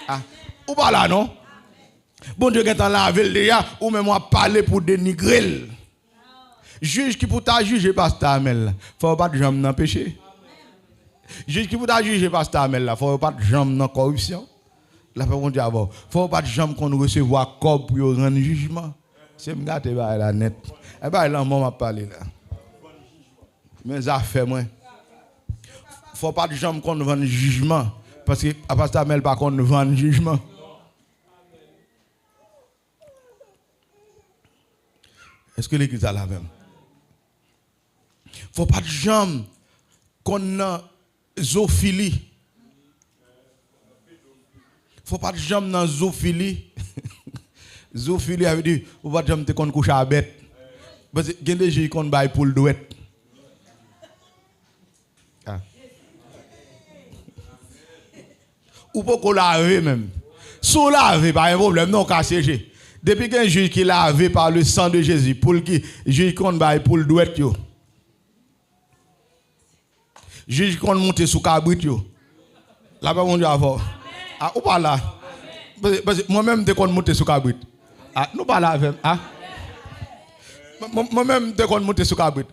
Ah. Ou pas là non? Bon Dieu est en la ville déjà, ou même moi parler pour dénigrer. Juge qui pour ta juger pasteur Amel, faut pas de jambe dans péché. Juge qui pour ta juger pasteur Amel là, faut pas de jambe dans corruption. La paix mon Dieu avant, faut pas de jambe qu'on recevoir corps pour rendre jugement. C'est me gâter ba la net. Et ba là moi m'a parler là. Mais affaires moi. Faut pas de jambe qu'on vende jugement parce que pasteur Amel pas qu'on vend jugement. Est-ce que l'église a la même? Faut pas de jambes qu'on a zoophilie. Faut pas de jambes dans zoophilie. Zoophilie veut dire faut pas de jambes qu'on couche à bête. Parce que il y a des gens qui bail pour le douette. Ah. Ou pas qu'on lave même. Sous laver pas un problème non qu'à siéger. Depuis qu'un juge qui l'a lavé par le sang de Jésus, pour le juge qu'on baille pour le douette yo. Juge qu'on monte sous cabrit yo. Là pas mon Dieu avant. Ah ou pas là. Parce que moi-même dès qu'on monte sous cabrit. Ah nous pas là avec ah. Moi-même dès qu'on monte sous cabrit.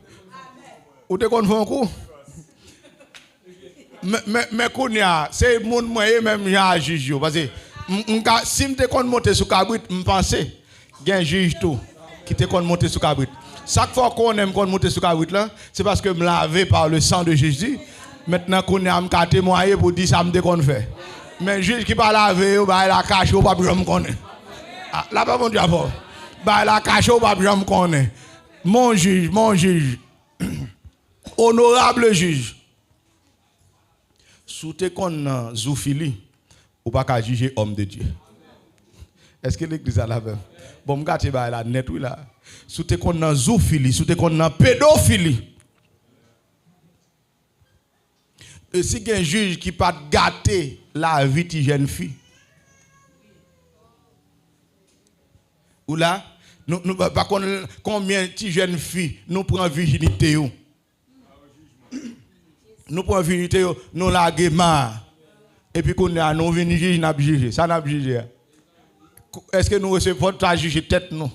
Ou dès qu'on fait un coup. Mais qu'on y a c'est mon moi même ya juge yo parce que si me te kon monter sous cabrit, me penser gen juge tout qui te kon monter sous cabrit. Chaque fois qu'on aime kon monter sous cabrit là, c'est parce que me lavé par le sang de Jésus. Maintenant qu'on a me témoigner pour dire ça me te kon fait. Mais juge qui pas lavé ou ba la cache ou pas me connaît. Ah, là pas mon Dieu avant. Ba la cache ou pas me connaît. Mon juge, honorable juge. Sous te kon zoophilie ou pas qu'à juger homme de Dieu. Est-ce que l'église a la même? Bon, je vais la net oui là. Sous te qu'on a zoophilie, sous te qu'on a pédophilie. Et si il y a un juge qui pas gâter la vie de jeune fille. Ou là, nous pas combien de jeunes filles nous prenons virginité. Nous prenons virginité, nous la guémar. Et puis qu'on a nous venir juger, n'a jugé, ça n'a jugé. Est-ce que nous recevons ta juger tête nous?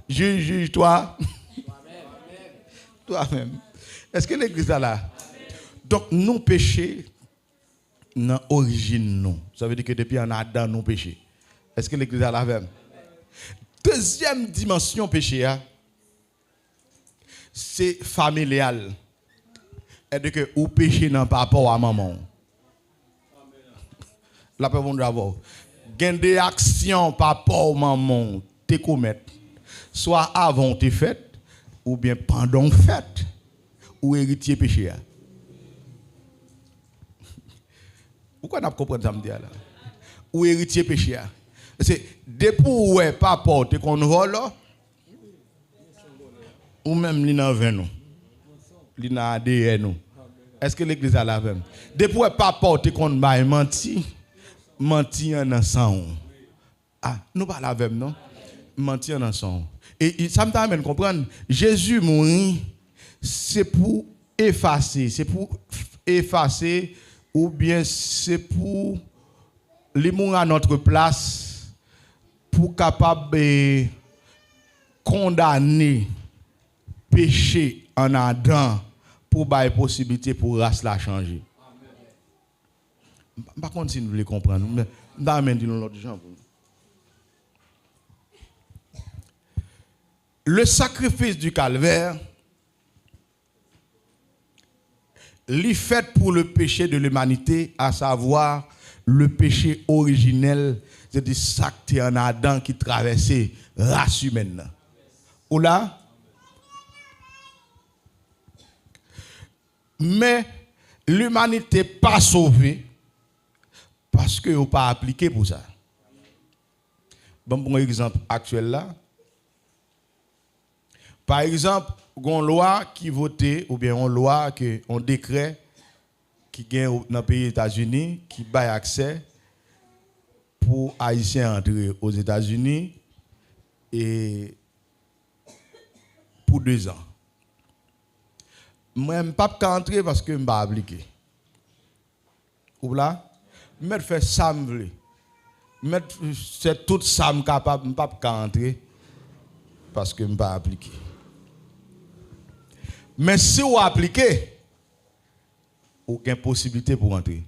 Juge toi. Toi-même. Est-ce que l'église est là? Donc nous péchés dans l'origine nous. Ça veut dire que depuis en Adam nous péchés. Est-ce que l'église est là même? Deuxième dimension péché c'est familial. C'est-à-dire que ou péché dans papa à maman. La paix bon d'abord. Gain des actions papa ou maman te commettre soit avant te fait ou bien pendant fait ou héritier péché. Pourquoi n'a pas compris ça me dire là? Ou héritier péché. C'est depuis ouais papa te qu'on vole ou même li nan vin nous. Li nan ADN nous. Est-ce que l'église a la même? Depuis ouais papa te qu'on bail menti en sang. Ah, nous pas la même non? Mentir en sang. Et ça me t'amène comprendre, Jésus mourit c'est pour effacer ou bien c'est pour les mourir à notre place pour capable de condamner péché en Adam pour bailler possibilité pour race la changer. Par contre, si nous voulons comprendre, mais d'amène dit l'autre gens. Le sacrifice du calvaire, l'est fait pour le péché de l'humanité, à savoir le péché originel, c'est-à-dire ça qui en Adam qui traversait la race humaine. Ou là? Mais l'humanité pas sauvée parce que vous pas appliqué pour ça. Bon exemple actuel là. Par exemple, une loi qui votait ou bien une loi que un décret qui gagne dans le pays des États-Unis qui baille accès pour Haïtiens entrer aux États-Unis et pour 2 ans. Moi, je ne peux pas entrer parce que je ne peux pas appliquer. Ou là, je fais ça, c'est tout ça que je suis capable, je ne peux pas entrer parce que je ne peux pas appliquer. Mais si vous appliquez, aucune possibilité pour entrer.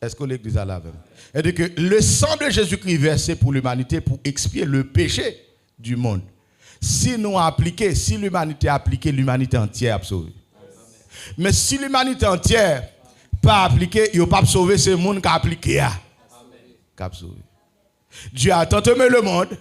Est-ce que l'Église a la même? C'est-à-dire que le sang de Jésus-Christ versé pour l'humanité pour expier le péché du monde. Si nous appliquons, si l'humanité a appliqué, l'humanité entière a sauvé. Mais si l'humanité entière n'a pas appliqué, il n'y a pas sauvé, c'est le monde qui a appliqué. Qui a sauvé. Dieu a tant aimé le monde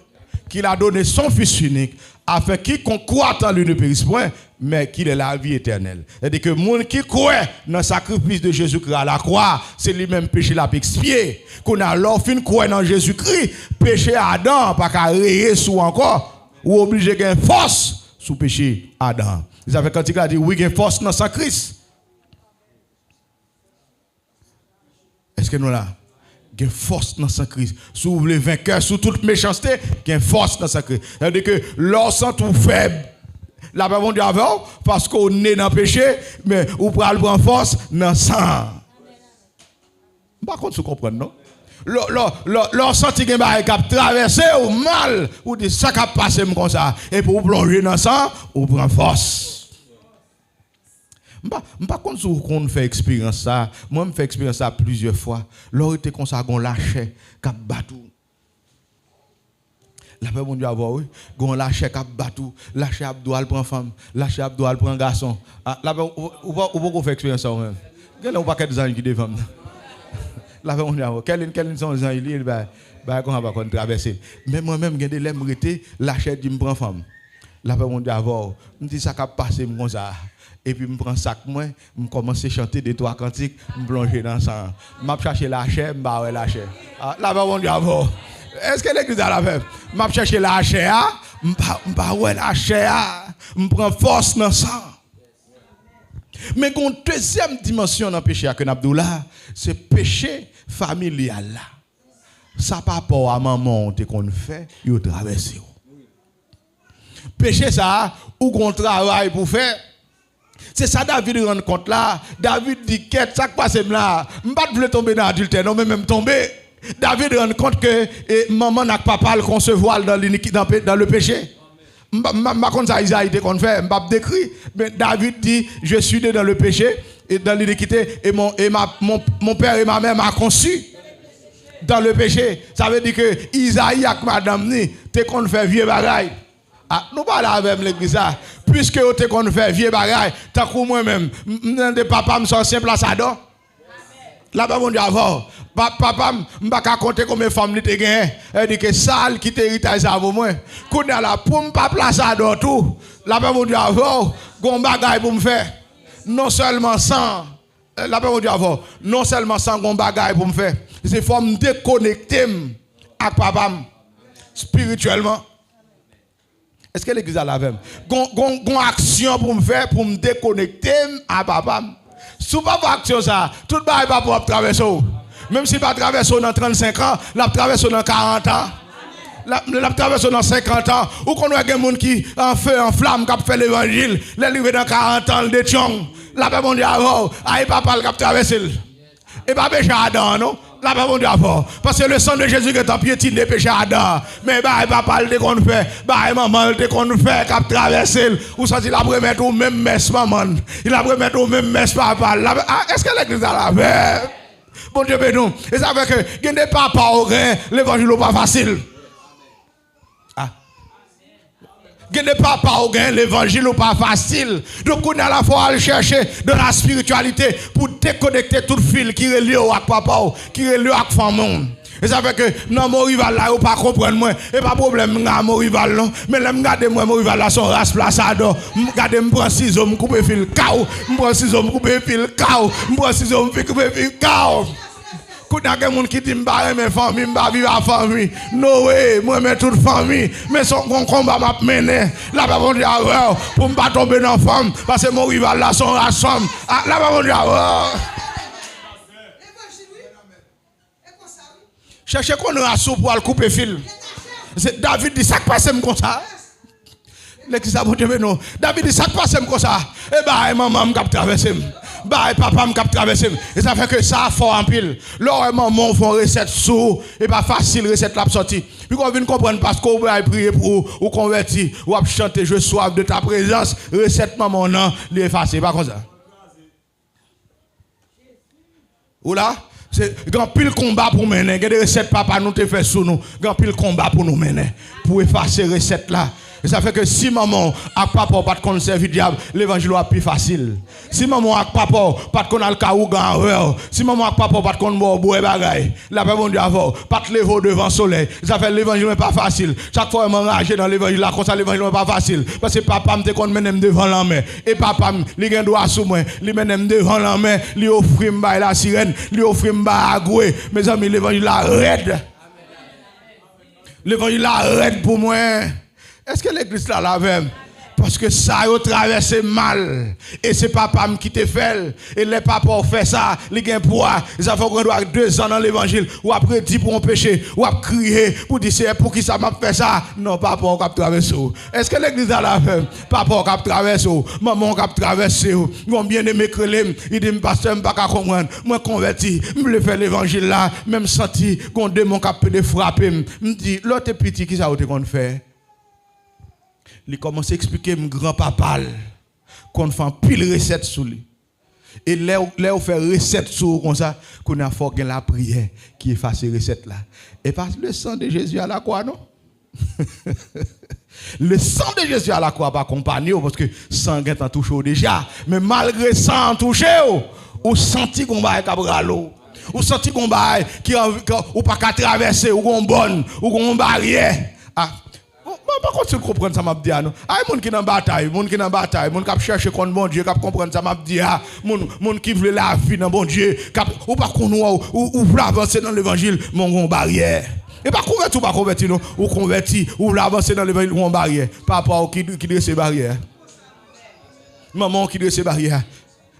qu'il a donné son Fils unique afin qu'il croit en lui ne périsse point, mais qu'il ait la vie éternelle. C'est-à-dire que le monde qui croit dans le sacrifice de Jésus-Christ à la croix, c'est lui-même péché l'a expié. Qu'on a alors fin croire dans Jésus-Christ, péché Adam, pas qu'à rayer sous encore, ou obligé de gagner force sous péché Adam. Vous avez quand il a dit oui, il y a force dans le Christ. Est-ce que nous là? Il y a force dans le Christ. Si vous voulez vainqueur, sous toute méchanceté, il y a force dans le Christ. C'est-à-dire que lorsqu'on tout faible, la parole de Dieu parce qu'on est dans le péché, mais on peut prendre force dans le sang. Par contre, vous comprenez, non? Lorsqu'on sent qu'il y a qui a traversé ou mal, ou dit ça qui a passé comme ça, et pour plonger dans le sang, on prend force. Par contre, si on fait expérience ça, moi je fais expérience ça plusieurs fois. Lorsque était comme ça, on lâchait, cap batou. La paix, mon Dieu, avoir oui, on lâchait cap batou, lâchait Abdoal prend femme, lâchait Abdoal prend garçon. La paix, on fait expérience ça même. Quel est le paquet de gens qui défendent? La paix, mon Dieu, quels sont les gens qui on va traverser. Mais moi-même, j'ai des lèvres lâchait dit me prend femme. La paix, mon Dieu, avoir, me dit ça cap passer comme ça. Et puis, je prends sac, je commence à chanter des 3 cantiques, je plonge dans ça. Je cherche la chair, je vais la chair. Là, on dit avant. Est-ce que l'église a la même? Je cherche la chair, je vais la chair, je prends force dans ça. Mais il y a une deuxième dimension dans le péché que Abdullah, c'est le péché familial. Ça pas rapport à maman qu'on fait, il traverse. Péché ça, ou qu'on travaille pour faire. C'est ça David rend compte là. David dit qu'est-ce qui passe là. Je ne veux pas tomber dans l'adultère, non, mais même tomber. David rend compte que maman n'a pas le concevoir dans le péché. Je ne sais pas ça Isaïe qu'on fait, je ne pas décrit. Mais David dit je suis né dans le péché et dans l'iniquité et mon père et ma mère m'ont conçu dans le péché. Ça veut dire que Isaïe avec madame ni t'es qu'on fait vieux bagaille. Nous parlons avec l'église. Puisque vous te qu'on fait vieux bagaille, tant que moi-même, de papa me sont simple assador. Là-bas, mon Dieu, avant, papa, je ne vais pas compter combien de femmes il te gagné. Elle dit que sale qui t'héritage ça pour moi. Quand on a la pour ne pas placer assador tout. Là-bas, mon Dieu, avant, gon bagaille pour me faire. Non seulement sans, là-bas, mon Dieu, avant, non seulement sans gon bagaille pour me faire. C'est pour me déconnecter avec papa spirituellement. Est-ce que l'église a la même? Gon action pour me faire, pour me déconnecter à papa. Si vous n'avez pas action ça, tout le monde va pas traverser. Même si pas traverser dans 35 ans, la traverser dans 40 ans. La traverser dans 50 ans. Ou qu'on a des gens qui en feu, en flamme, qui fait l'évangile, les livrer dans 40 ans, le détiong. La paix mon Dieu avant, aïe papa qui traverser. Et pas péché Adam, non? La paix mon Dieu avant. Parce que le sang de Jésus qui est en piétine des péchés Adam. Mais bah papa le qu'on fait, bah maman le qu'on fait, qui traverser. Ou ça il a remettre au même messe maman. Il a remettre au même messe papa. Est-ce que l'église a la paix? Bon Dieu, ben nous. Et ça fait que, il n'y a pas au gain, l'évangile n'est pas facile. Ah. Il n'y a pas au gain, l'évangile n'est pas facile. Donc, on a à la fois à le chercher dans la spiritualité pour déconnecter tout fil qui est lié avec papa, qui est lié avec femme. Et ça fait que, non, mon rival là, vous pas comprendre moi. Et pas de problème, mon rival non. Mais là, regardez moi, mon rival là, son race plaçado. Regardez, je prends ciseaux, je coupe fil cao. Je prends ciseaux, je coupe fil cao. Je prends ciseaux, je coupe fil cao. Quand il y a des gens qui disent que je mes familles, je vivre à famille. Non, oui, moi, je toute famille. Mais son combat m'a mené. Là, je vais dire, pour ne pas tomber dans la femme. Parce que mon rival là, son race femme. Là, je vais dire, cherchez qu'on a un pour le couper fil. David dit ça passe comme ça. David dit ça passe comme ça. Et bah maman m'a traversé. Bah papa m'a traversé. Et ça fait que ça fort en pile. Là maman font recette sous et pas facile recette la sortie. Puis qu'on vient comprendre parce qu'on va prier pour ou convertir ou chanter je soif de ta présence. Recette maman non, l'effacer pas comme ça. Ou là c'est grand pile combat pour mener. Il y a des recettes papa nous te fait sous nous. Grand pile combat pour nous mener. Pour effacer les recettes là. Et ça fait que si maman a papa pas de conserver diable, l'évangile est plus facile. Si maman a papa pas de connaître le caougan, si maman a papa pas de connaître boire bagay, la paix mon Dieu avant, pas de lever devant soleil. Ça fait l'évangile n'est pas facile. Chaque fois m'engager dans l'évangile là comme ça l'évangile n'est pas facile parce que papa me te connaît même devant la main et papa il gagne droit sous moi, il mène devant la main, lui offrir me la sirène, lui offrir me agoué. Mes amis l'évangile là raide. L'évangile là raide pour moi. Est-ce que l'église là la même? Parce que ça a traversé mal. Et c'est papa qui te fait. Et les papas fait ça. Les gains poids. Ça fait qu'on doit 2 ans dans l'évangile. Ou après 10 pour un péché. Ou après crier. Pour dire c'est pour qui ça m'a fait ça. Non, papa on a traversé. Est-ce que l'église là la même? Papa on a traversé. Maman on a traversé. Ils bien aimé crelem. Il dit pasteur je ne peux pas comprendre. Moi converti. Je veux faire l'évangile là. Même senti qu'on démon qui peut frapper. Je dis l'autre petit qui ça a été qu'on fait. Il commence à expliquer mon grand-papa qu'on fait pile recette sur lui. Et là on fait recette sur comme ça, qu'on a fait la prière qui efface ces recettes là. Et parce que le sang de Jésus à la croix, non? Le sang de Jésus à la croix pas accompagné parce que sang est en touché déjà. Mais malgré sang touché, on senti qu'on va cabralo. On senti qu'on va qui ou pas qu'à traverser ou qu'on bonne ou qu'on barrière. Ah. Par contre, tu comprends ça m'a dit non. Ah, moun qui dans bataille, moun qui dans bataille, moun qui cherche contre bon Dieu, qui comprendre ça m'a dit ah, moun qui veut la vie dans bon Dieu, ou pas qu'on ou veut avancer dans l'évangile, mon barrière. Et pas converti ou pas converti non, ou converti ou veut avancer dans l'évangile mon barrière. Papa qui dresse ces barrières. Maman qui dresse ces barrières.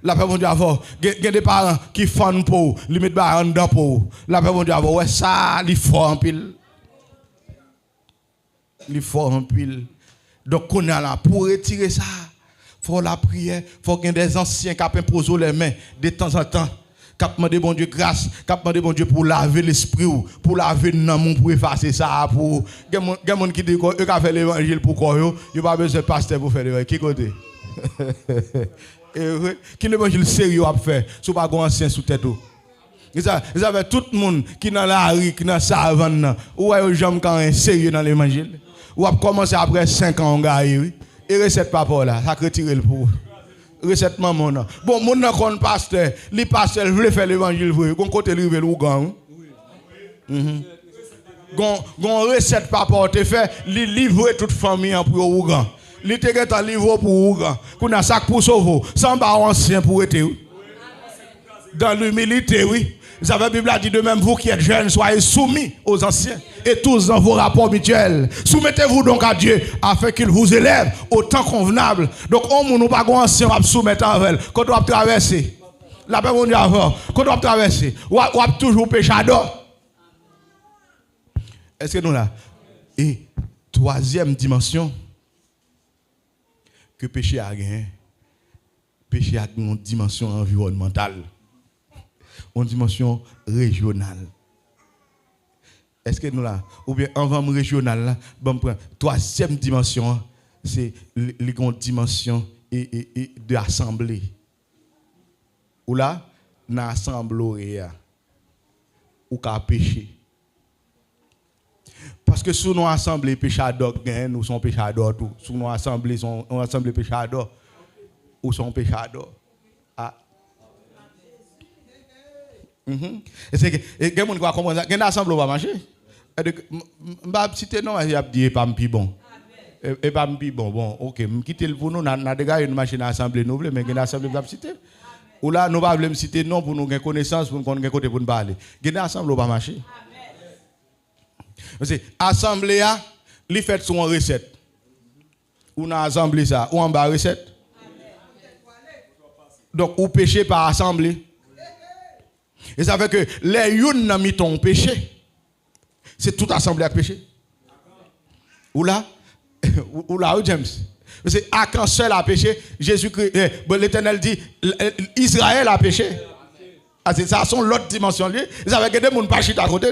La paix mon Dieu avant, il y a des parents qui font pour, li mettent ba en dedans pour. La paix mon Dieu avant, ouais ça, li fort en pile. Il faut en pile. Donc, on est là pour retirer ça. Il faut la prière. Il faut qu'il y ait des anciens qui imposent les mains de temps en temps. Qui demandent bon Dieu grâce. Qui demandent bon Dieu pour laver l'esprit. Pour laver le nom, pour effacer ça. Il y a des gens qui disent qu'ils ont fait l'évangile pour quoi. Il n'y a pas besoin de pasteur pour faire l'évangile. Qui côté? Qui l'évangile sérieux à faire? Si vous n'avez pas ancien sous tête. Ils avaient tout le monde qui est dans la rue, qui est dans la savane. Ou est-ce que quand un sérieux dans l'évangile? Ou a commencé après 5 ans, oui. Et recette papa là, ça retire le pour. Recette maman là. Bon, mon nan kon pasteur, li pasteur veut faire l'évangile vrai. Gon côté rive ou gang. Gon recette papa te fait, li livrer toute famille pour Ougan. Li te get livre pour Ougan. Qu'on a sac pour sauver, sans ba ancien pour être. Dans l'humilité, oui. Vous avez la Bible a dit de même, vous qui êtes jeunes, soyez soumis aux anciens et tous dans vos rapports mutuels. Soumettez-vous donc à Dieu afin qu'il vous élève au temps convenable. Donc, on nous pas ancien à soumettre à elle. Quand on va traverser, la paix mon Dieu avant, quand on va traverser, on va toujours péchador. Est-ce que nous là? Et troisième dimension que péché a gagné, péché a une dimension environnementale. Une dimension régionale. Est-ce que nous là, ou bien en régional là, bon, troisième dimension, c'est une dimension de l'assemblée. Ou là, dans l'assemblée, ou qu'à pécher. Parce que sous nos assemblées péchadors, nous sommes péchadors tout. Sous nos assemblées péchadors, ou sont péchadors. Ah. Et c'est que quelqu'un qui va comprendre ça, quelqu'un assemblée va marcher. Je vais citer non, il a dit pas me bon. Et pas me bon, OK, me quitter pour nous, n'a déjà une machine à assembler nous, mais quelqu'un assemblée va citer. Ou là nous pas voulons citer non pour nous gagner connaissance pour nous connaître côté pour nous parler. Quelqu'un assemblée va marcher. Parce que assemblée a li fait son recette. Ou n'a assemblée ça, ou en bas recette. Donc ou péché par assemblée. Et ça fait que les youn n'a mis ton péché. C'est toute assemblée à péché. Ou là, James. C'est à quand seul a péché, Jésus-Christ, l'Éternel dit, Israël a péché. C'est ça, son l'autre dimension. Ça fait que des gens pas chita à côté.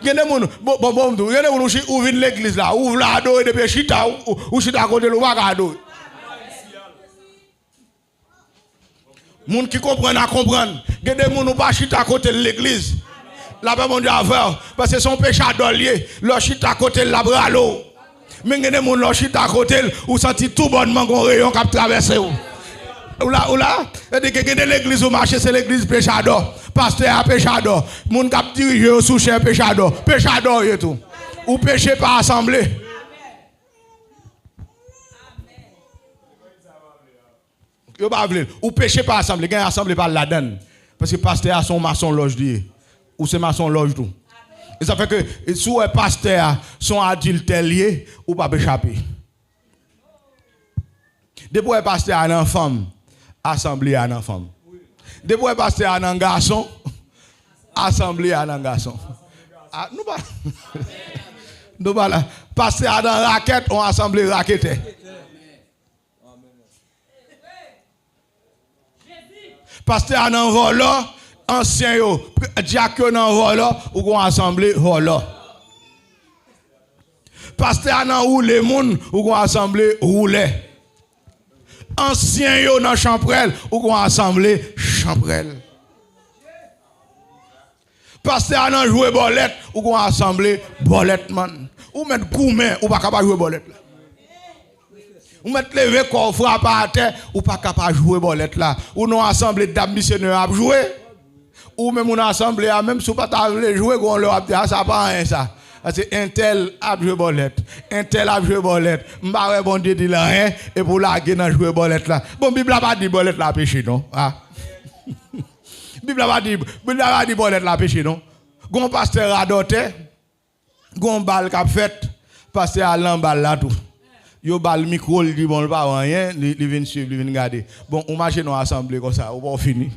Il y a des gens, qui ouvrent l'église là, ouvrent la dos et depuis chita, ou chita à côté, ou pas à dos. Les gens qui comprennent à comprendre. Il y a des gens qui pas chita à côté de l'église. La paix mon Dieu a fait, parce que son péché à lié, leur chita à côté de la bralo. Mais il y a des gens qui leur chita à côté, ou senti tout bonnement qu'on rayon qui a traversé. Ou là, il y a de l'église au marché, c'est l'église péchador. Pasteur à péchador. Moun kap dirige au sous-chef péchador. Péchador et tout. Ou péché par assemblée. Yo pas vle. Ou péché par assemblée. Gagne assemblée par la donne. Parce que pasteur a son maçon loge lié. Ou c'est maçon loge tout. Et ça fait que si un pasteur son adultère lié, ou pas échapper. Depuis un pasteur a une femme, assemblée a une femme. Depuis un pasteur a un garçon, assemblée a un garçon. Ah, nous pas. Nous pas là. Pasteur a une raquette, on assemblée raquette. Pasteur a un volant, ancien yo, diacre un volant, ou on assemblée volant. Pasteur a un roulé moun, ou on assemblée roulé. Ancien yo dans champrel ou qu'on assemblée champrel. Pasteur nan jouer bolette ou qu'on assemblée bolette man. Ou mettre gourmet ou pas capable jouer bolette là. Ou mettre lever corps frappe à terre ou pas capable jouer bolette là. Ou non assemblée d'âme missionnaire à jouer. Ou même on assemblée même si pas ta jouer qu'on leur a dit ça pas rien ça. C'est un tel a joué bolette, un tel a joué bolette. M'ba bon Dieu dit là rien et pour la dans jouer bolette là. Bon Bible a pas dit bolette la péché non. Ah. Bible a pas dit bolette la péché non. Gon pasteur a doté. Gon bal qu'a fait pasteur à l'embal là tout. Yo bal micro il dit bon pas rien, il vient suivre, il vient regarder. Bon on marche dans assemblée comme ça, on va finir.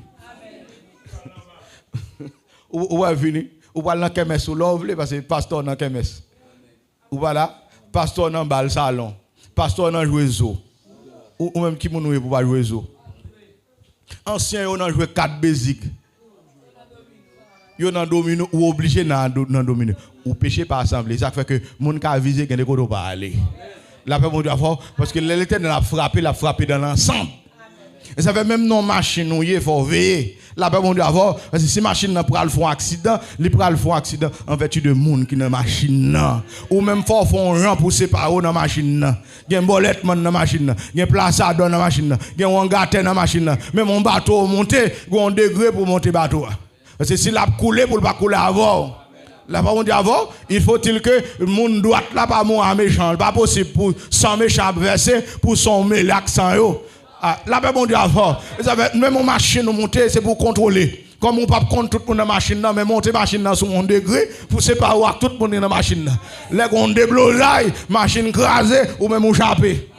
On va finir. Ou pas dans kemes ou l'ovle parce que pasteur dans kemes. Ou voilà, pasteur dans bal salon, pasteur dans jouer zo. Ou même qui moun pour pas jouer zo. Ancien yo dans jouer 4 basic. Yo dans domino ou obligé dans domino. Ou péché par assemblée, ça fait que moun ka viser gen de ko pas aller. La paix mon Dieu parce que l'Éternel a frappé dans l'ensemble. Et ça fait même non machine ou il faut veiller. La paix mon Dieu parce que si machine n'a pas le font accident, il prend le font accident en vertu de monde qui dans machine ou même faut font rang pour séparer dans machine. Il y a un bolette dans machine, il y a un plaçade dans machine, il y a un gâteau dans machine, même un bateau monter, il y a un degré pour monter bateau. Parce que si la couler pour pas couler avant. La paix mon Dieu il faut-il que le monde doit là pas mon méchant, pas possible pour 100 méchants verser pour son l'accent yo. La paix mon Dieu même une machine monter c'est pour contrôler. Comme on pas compte tout le monde dans la machine mais monter machine dans son degré pour séparer tout le monde dans la machine. Les on déblosaille, machine crasée ou même on chapé.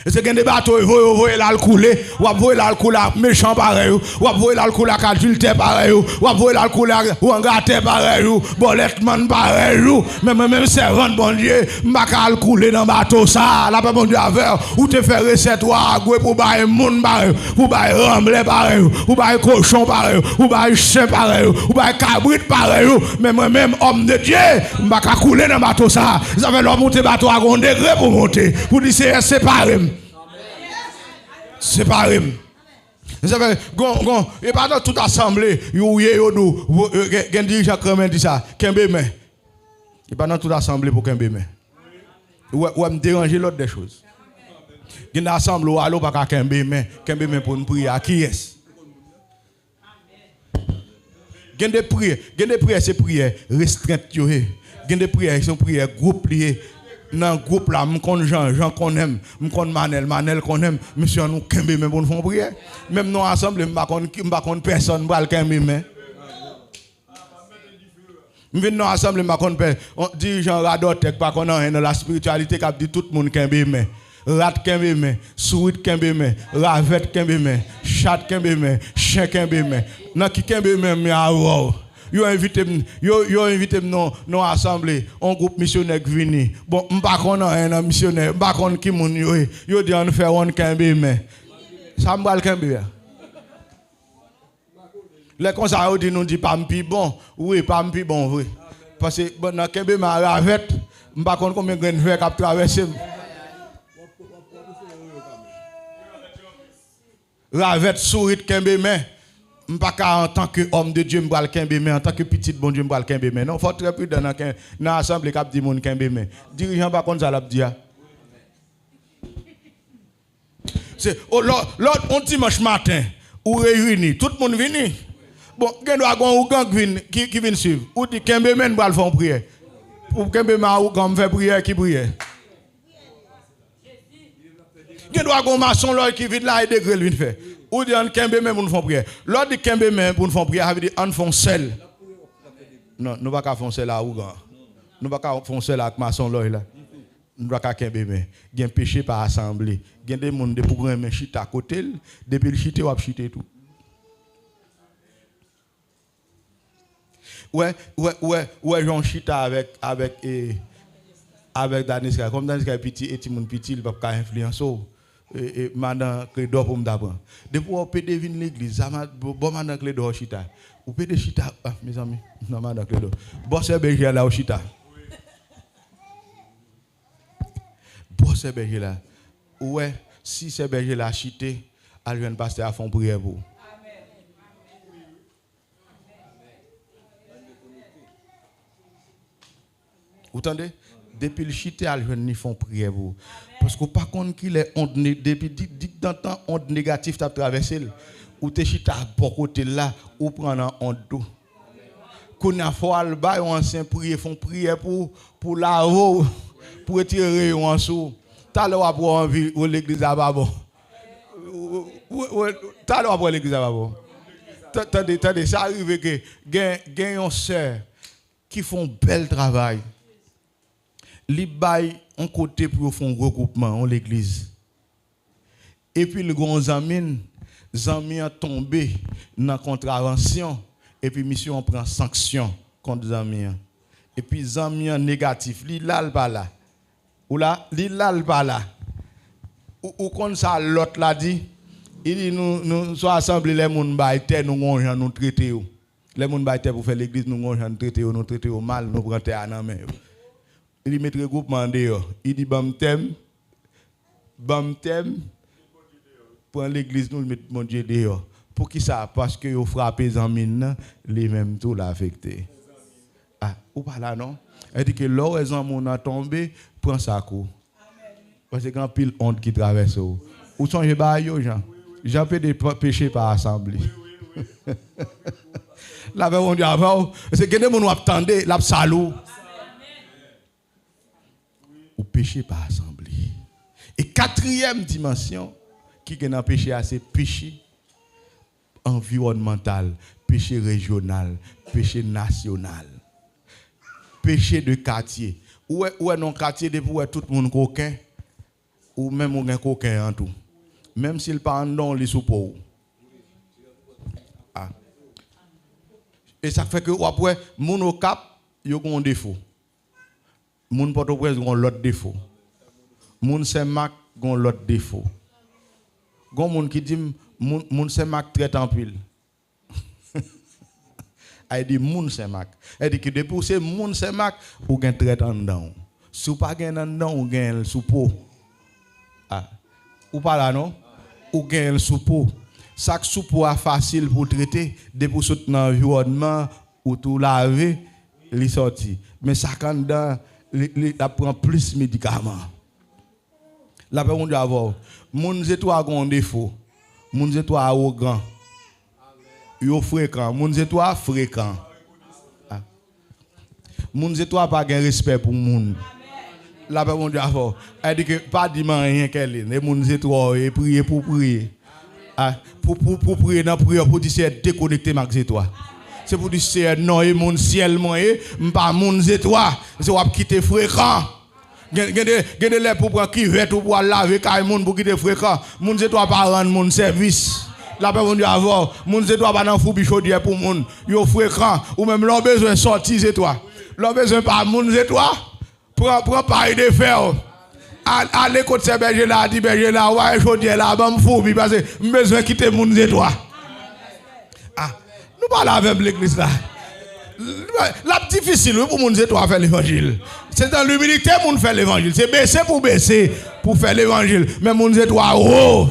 Et c'est qu'il y a des bateaux, vous voyez là le couler, ou vous voyez là le couler méchant pareil, ou vous voyez là le couler adultère pareil, ou vous voyez là le couler ou engâté pareil, ou boletman pareil, même servant bon Dieu, m'baka le couler dans bateau ça, la paix bon Dieu avec, ou te faire recette ou agoué pour bailler monde pareil, pour bailler remblai pareil, pour bailler cochon pareil, pour bailler chien pareil, pour bailler cabrit pareil, même homme de Dieu, m'baka couler dans bateau ça, ça fait l'homme monter bateau à un degré pour monter, pour dire c'est séparé. Séparé. Ça fait, et pas dans toute assemblée, gen dirigeant quand dit ça, kembe men. Et pas dans toute assemblée pour kembe men. Ou me déranger l'autre des choses. Gen assemblée, allo pas kembe men pour nous prier. À qui est-ce? Gen des prières, c'est prières restreintes. Gen des prières, c'est prières groupe liées. Dans le groupe là, je connais Jean qu'on aime, je connais Manel qu'on aime, monsieur nous kembe men pour nous faire prière. Même dans l'assemblée, je ne connais personne pour le kembe men. Je viens dans l'assemblée, je ne connais personne. Dirigeant Radotek, pas qu'on a dans la spiritualité qui dit tout le monde kembe men. Rat kembe men, sourit kembe men, ravet kembe men, chat kembe men, chien kembe men. Dans qui kembe men, mais à wow. Yo invité non assemblée un groupe missionnaire qui vient bon m'pa connait un missionnaire m'pa connait qui moun yo dit on faire on kembe mais ça m'bral kembe les comme ça dit nous dit pas m'pi bon oui pas m'pi bon oui parce que bon dans kembe ma ravet m'pa connait combien grain verre qui traverser ravet sourit kembe mais pas en tant qu'homme de Dieu, m'bral kembe mais en tant que petit bon Dieu, m'bral kembe mais non, faut très prudent dans l'assemblée qui dit mon kembe mais dirigeant pas comme ça l'a dit. C'est l'autre on dimanche matin ou réuni, tout le monde vient. Bon, gen doit gon ou gang qui vient suivre. Ou dit kembe mais m'bral faire prière. Pour kembe ma ou gang faire prière qui prière. Gen doit gon maçon là qui vient là et degré lui faire. Ou dit on kembe men pour nous faire prière. L'autre dit kembe men pour nous faire prière, ça veut dire on font sel. Non, nous pas faire sel là ou grand. Nous pas faire sel avec maçon là. Nous pas kembe men. Gen péché par assemblée. Gen des monde de pour grand chita à côté, depuis le chité ou chité tout. Ouais, Jean chita avec Daniska. Comme Daniska petit et Timon petit, il va pas influencer. Et madame Clédor pour me d'apprendre. Depuis on peut deviner l'église, bon madame Clédor chita. Ou peut de chita, mes amis, non madame Clédor. Bon c'est berger là au chita. Bon c'est berger là. Ouais, si c'est berger là chité, à jeune pasteur à fond prière pour. Vous entendez? Depuis le chité, à jeune ni font prière pour. Parce que par contre qu'il est honte depuis dit dans temps honte négatif t'a traversé ou te chita pour côté là ou prendre honte tout. Qu'on a faut al ba ancien prier font prière pour la haut pour retirer en sous. T'as le pour envie ou l'église à babo. T'as le pour l'église à babo. Attendez, ça arrive que gagne on sœur qui font bel travail. Li bay on côté pour faire un regroupement en l'église. Et puis le grand zami a tombé dans contravention et puis mission prend sanction contre zami. Et puis zami négatif, li lal pas là. Ou là, li lal pas là. Ou comme ça l'autre l'a dit, il dit nous soit assemblée les moun bay terre nous gonjan nous traiter. Les moun bay terre pour faire l'église nous gonjan traiter nous traiter mal nous prend terre en main. Il met le groupement dehors. Il dit bam thème. Pour l'église nous mettre mon Dieu dehors. Pour qui ça? Parce que vous frappez les amis, les mêmes tout l'affecté. Ah, ou pas là non? Elle dit que l'horizon mon a tombé, prend sa coup. Parce que quand pile honte qui traverse ou songez pas yo Jean. Jean fait des péchés par assemblée. La on dit avant, c'est que des gens attendent, la salou. Ou péché par assemblée. Et quatrième dimension qui est dans péché, c'est péché environnemental, péché régional, péché national, péché de quartier. Ou est dans quartier depuis tout le monde coquin ou même on coquin en tout. Même s'il pas en don les soupos. Ah. Et ça fait que après mon au cap, yo ont un défaut. Moun Port-au-Prince ont l'autre défaut. Moun Saint-Marc ont l'autre défaut. Gon moun qui dit moun Saint-Marc traite en pile. Elle dit moun Saint-Marc. Elle dit que depuis c'est moun Saint-Marc ou gen traite en dedans. Si ou pas gen en dedans ou gen sous peau. Ah. Ou pas là non? Ou gen sous peau. Chaque soupe est facile pour traiter, depuis pour sauter dans l'environnement ou tout laver, il sorti. Mais ça quand dans il prend plus de médicaments. La paix on doit avoir. Moun c'est toi qui ont défaut. Moun c'est toi arrogant. Yo fréquent, moun c'est toi fréquent. Moun c'est toi pas de respect pour moun. La paix on doit avoir. Elle dit que pas dire rien qu'elle est. Les moun c'est toi et prier pour prier. Pour prier dans prière pour dire c'est déconnecté avec toi. C'est pour dire c'est non et mon ciel moi pas mon c'est toi. C'est pour quitter fréquent. Gende les pour prendre qui veut pour laver kay moun pour quitter fréquent. Moun c'est toi pas rendre mon service. La paix on doit avoir. Moun c'est toi pas dans fou bichodière pour moun. Yo fréquent ou même l'on besoin sortir c'est toi. L'on besoin pas moun c'est toi. Prends pareil de fer. Allez côté ces berger là, dit berger là, ouais chaudière là, bon fou parce que besoin quitter moun c'est toi. Nous parlons avec l'église là. La difficile pour moun c'est toi faire l'évangile. C'est dans l'humilité moun faire l'évangile. C'est baisser pour faire l'évangile. Mais moun c'est toi oh.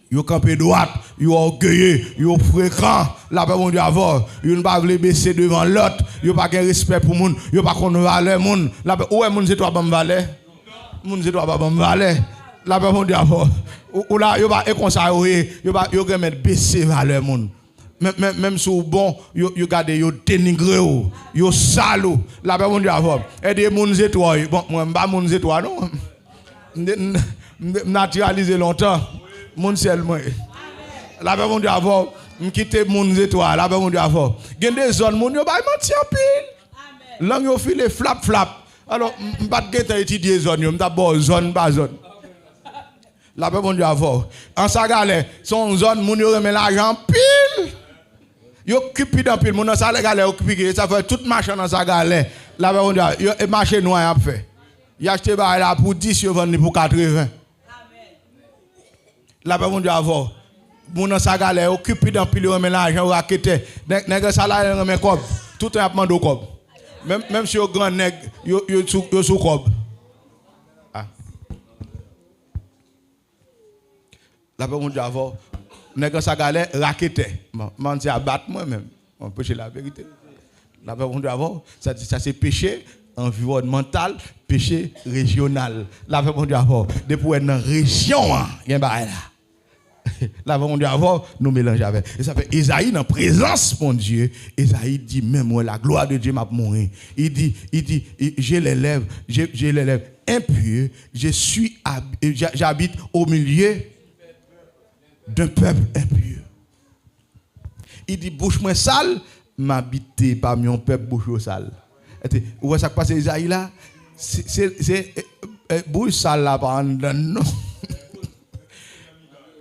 Yo campé droite, yo orgueilleux, yo fréquent. La paix mon Dieu avoir, yo ne pas vle baisser devant l'autre, yo pas de respect pour moun, yo pas connaître valeur moun. La paix ouais moun c'est toi bon valeur. Moun c'est toi pas bon valeur. La paix mon Dieu avoir. Ou là yo pas comme ça yo pas yo remettre baisser valeur moun. Même si bon yo garde yo dénigrer yo sale. La paix mon Dieu avoir. Et des moun c'est toi. Bon moi pas moun c'est toi non. Naturaliser longtemps. Mon ciel moi. La paix mon Dieu avoir quitter mon étoile. La paix mon Dieu avoir. Gen des zones mon yo ba menti en pile. Langue yo file flap. Alors m'pas geta étudier zone yo, d'abord zone par zone. La paix mon Dieu avoir. En Sagalais, son zone mon yo remet l'argent pile. Yo occupe dans pile mon dans Sagalais occupe ça fait tout marché dans Sagalais. La paix mon Dieu yo marché noir a fait. Il acheté ba là pour 10 yo vendre pour 80. La paix mon Dieu avoir. Mon dans sa galère occupé dans pile remet l'argent raquette. Nèg salaire remet cob. Tout un demande cob. Même si au grand nèg yo sous cob. La paix mon Dieu avoir. Nèg sa galère raquette. Man c'est abattre moi même. On peut la vérité. La paix mon Dieu avoir. Ça c'est péché environnemental, péché régional. La paix mon Dieu avoir. Depuis dans région, il y a là. La mon Dieu avant nous mélanger avec. Et ça fait Isaïe dans présence mon Dieu. Isaïe dit même moi la gloire de Dieu m'a mouru. Il dit j'ai les lèvres impures, j'habite au milieu d'un peuple impur. Il dit bouche moi sale, m'habiter parmi un peuple bouche sale. Où est-ce que passe Isaïe là? C'est bouche sale là par non.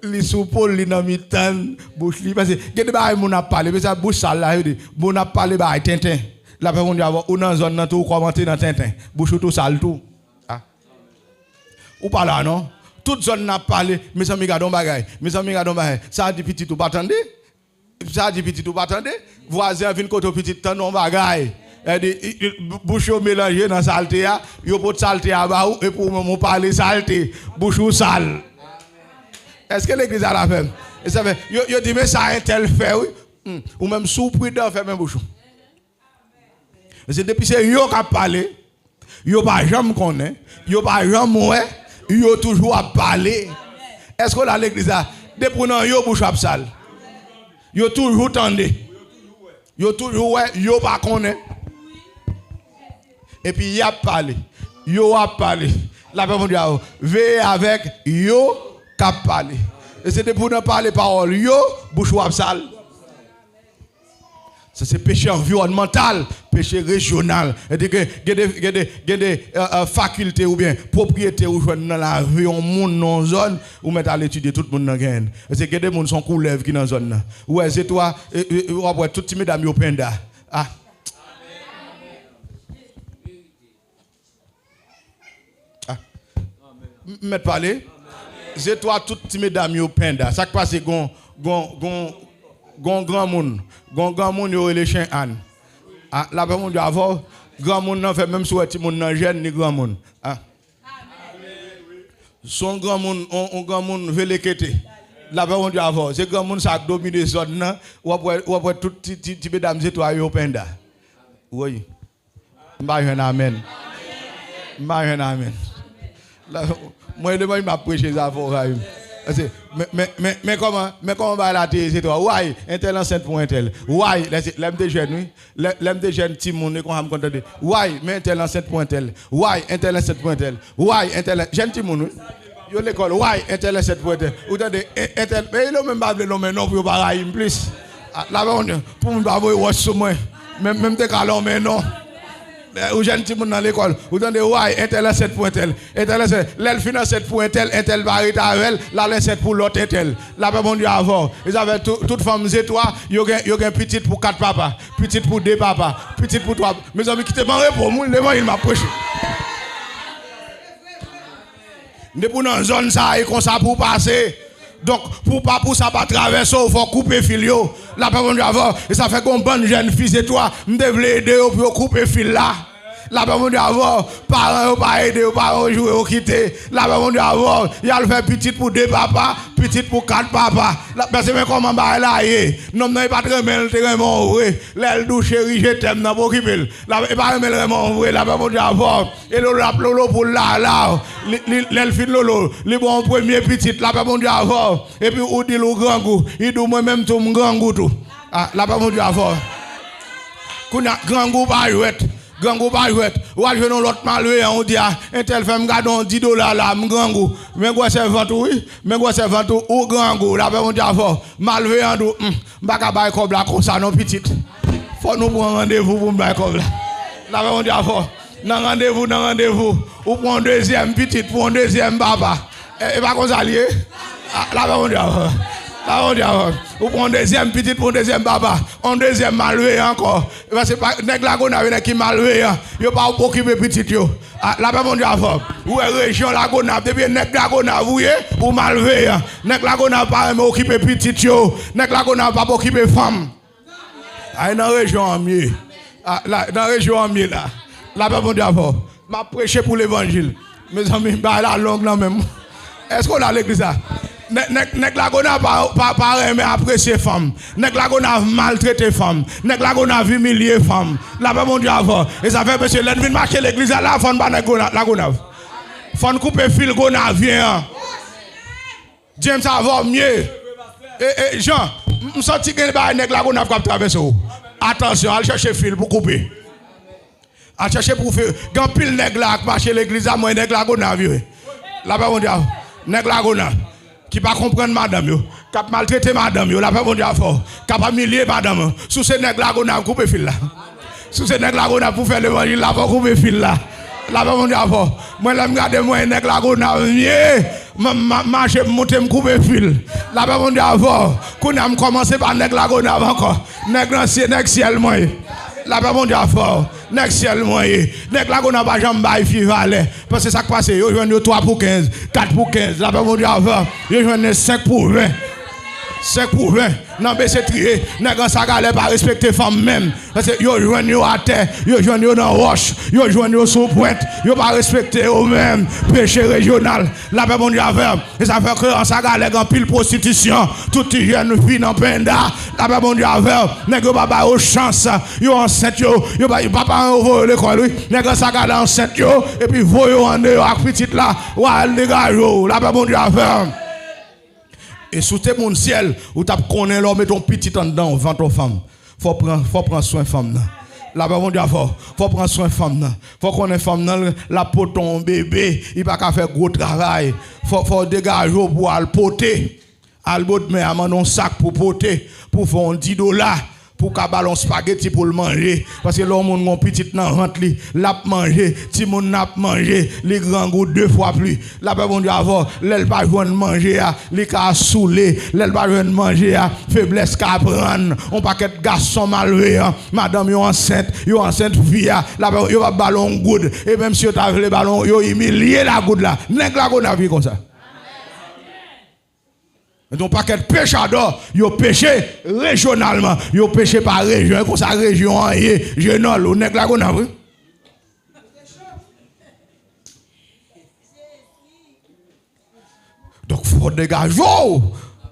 Li soupol li nan mitan bouche li parce que gade ba mon a parlé mais ça bouche sale là mon a parlé ba Tintin la pe mon Dieu ou dans zone nan tout commenter dans Tintin bouche tout sale tout ou pas là non toute zone n'a parlé mes amis gardons bagay ça dit petit ou pas attendez voisin vinn côté petit tant non bagay bouche mélangé dans saleté yo pot saleté ba et pour mon parler saleté bouche sale. Est-ce que l'église a la fait? Et ça fait, yo dit mais ça un tel fait oui. Ou même sous prudent fait même bouchon. C'est depuis c'est yo qui a parlé, yo pas jamais connaît, yo pas jamais ouais, yo toujours à parler. Est-ce que là l'église a depuis non yo bouche à sale. Yo toujours tendez. Yo toujours ouais, yo pas connaît. Et puis y a parlé. Yo a parlé. La paix mon Dieu, veillez avec yo cap parler. Et c'est pour ne parler parole yo bouche ou sale. Ça c'est péché environnemental, péché régional. Et des facultés ou bien propriétés ou joindre dans la rue on monde dans zone ou mettre à l'étudier tout le monde dans gain. Et c'est que des monde sont coulève qui dans zone là. Ouais, c'est toi ouais tout petit mesdames yo penda. Mettre parler. C'est toi toutes les mesdames yo penda ça qui passe gon grand monde yo les chien Anne la paix mon Dieu avant grand monde nan fait même si petit monde nan jeune ni grand monde son grand monde on grand monde veut les quitter Là-bas, on dit avant, c'est grand monde ça domine zone là, ou après tout petit mesdames étoiles au penda. Oui. Amen. Amen. Amen. Moi le m'a prêché ça pour mais comment va la télé c'est toi ouais intel enceinte pour intel ouais l'aime des jeunes oui l'aime des jeunes petit monde qu'on me contenter ouais mais intel enceinte pour intel ouais intel enceinte pour intel ouais intel jeune petit monde yo l'école ouais intel enceinte pour intel ou tendez intel mais il même pas le non pour pareil plus là pour me pas voir sur moi même des calons mais non ou jeune petit monde dans l'école ou tendez ouais intel enceinte pour intel intel l'elle finance 7 pour intel intel va arrêter avec la 7 pour l'autre intel là bas mon Dieu avant ils avaient toutes femmes étoiles yo gen petite pour 4 papas petite pour 2 papas petite pour 3 mes amis qui te marré pour moi il m'a prêché ne pour dans zone ça et comme ça pour passer donc pour ça pas traverser il faut couper fil yo là bas mon Dieu avant et ça fait qu'on bonne jeune fille étoile me devait aider pour couper fil là là-bas, mon Dieu, avant, parents pas aider, parents jouer au quitter. Là-bas, mon Dieu, avant, il y a le fait petit pour 2 papas, petit pour 4 papas. Parce que comment bah là, non, non, pas très mal, c'est vraiment vrai. L'aile douce chérie, je t'aime, n'a pas occupé. Là-bas, pas vraiment vrai, là-bas, mon Dieu, avant. Et l'eau pour là, l'aile fin lolo, les bons premier petit, là-bas, mon Dieu, avant. Et puis, ou dit le grand goût, il dit moi-même tout, mon grand goût tout. Là-bas, mon Dieu, avant. Qu'on a grand goût, pas jouette. Gangou pas jouet ou a joué dans l'autre malware on dit un tel fait me garde $10 là m'gangou mais quoi c'est ventou oui mais quoi c'est ventou ou gangou là on dit avant malware en dou pas ka bail comme là comme ça non petite faut nous prendre rendez-vous pour bail comme là on dit avant dans rendez-vous ou prend deuxième petite pour un deuxième papa et pas comme ça lié là on dit avant là on dit ou prend deuxième petite pour deuxième papa on deuxième malveillant encore parce que nèg la gona vient qui malveillant yo pas occuper petite yo là pas on dit avant ou région la gona depuis nèg la gona voyez ou malveillant nèg la gona pas occuper petite yo nèg la gona pas occuper femme dans région en mieux là dans région en mieux là pas on dit avant m'a prêcher pour l'évangile mes amis bah la langue là même est-ce qu'on a l'église ça nèg la gona pas aimer apprécier femme nèg la gona maltraiter femme nèg la gona humilier femme là pas mon Dieu avant et ça fait monsieur l'ennemi marcher l'église là fond pas nèg la gona fond couper fil gona vient James ça va mieux et Jean me senti que nèg la gona va traverser attention à chercher fil pour couper à chercher pour faire grand pile nèg la marcher l'église à moi nèg la gona vieux là pas mon Dieu nèg la gona qui pas comprendre madame yo, qui a maltraité madame yo, la pas bon Dieu fort, qui a pas humilié madame, sous ces nèg la on a coupé fil là. Sous ces nèg la on a pour faire l'évangile là, pas couper fil là. La pas bon Dieu fort. Moi là me regarder moi nèg la on a mieux, marcher monter me couper fil. La pas bon Dieu fort. Qu'on a commencé par nèg la on a encore. Nèg l'ancien nèg ciel moi. La pas bon Dieu fort. Nèg ciel moyen nèg la qu'on a pas jambe bail fi valet parce que ça qui passe yo joine 3 pour 15 4 pour 15 la pas mon Dieu avant yo joine 5 pour 20 5 pour 20 non mais c'est trié nèg ça galè pas respecter femme même parce que yo joine yo à terre yo joine yo dans roche yo joine yo sous pointe yo pas respecter eux même péché régional la pas mon Dieu avant et ça fait que ça galè en pile prostitution tout jeune fille dans penda la pas mon Dieu avant nèg pas ba au chance yo enceinte yo papa envoyer l'école oui nèg ça galè enceinte yo et puis voyo en dehors avec petite là wa dégage la pas mon Dieu avant. Et sous tes mon ciel, où tu connais l'homme et ton petit en dedans, vend ton femme. Faut prendre soin de femme. Là-bas, mon Dieu, faut prendre soin de femme. Faut qu'on ait femme, la peau ton bébé, il va pas faire gros travail. Faut dégager pour aller poter. Albot, mais à un sac pour poter, pour faire $10. Pour qu'à ballon spaghetti pour le manger parce que l'homme mon petit nan rentre li l'a manger ti moun n'a manger les grands goût 2 fois plus là pas bon Dieu avant l'elle pas joindre manger li ka saouler l'elle pas joindre manger faiblesse ka prendre on paquet garçon malveillant madame yo enceinte fille là yo va ballon good et même si yo ta le ballon yo humilier la good là nèg la gon a vie comme ça. Donc paquet de péchador, yo péché régionalement, yo péché par région, comme ça région je non le nèg la qu'on a vu. Donc faut dégager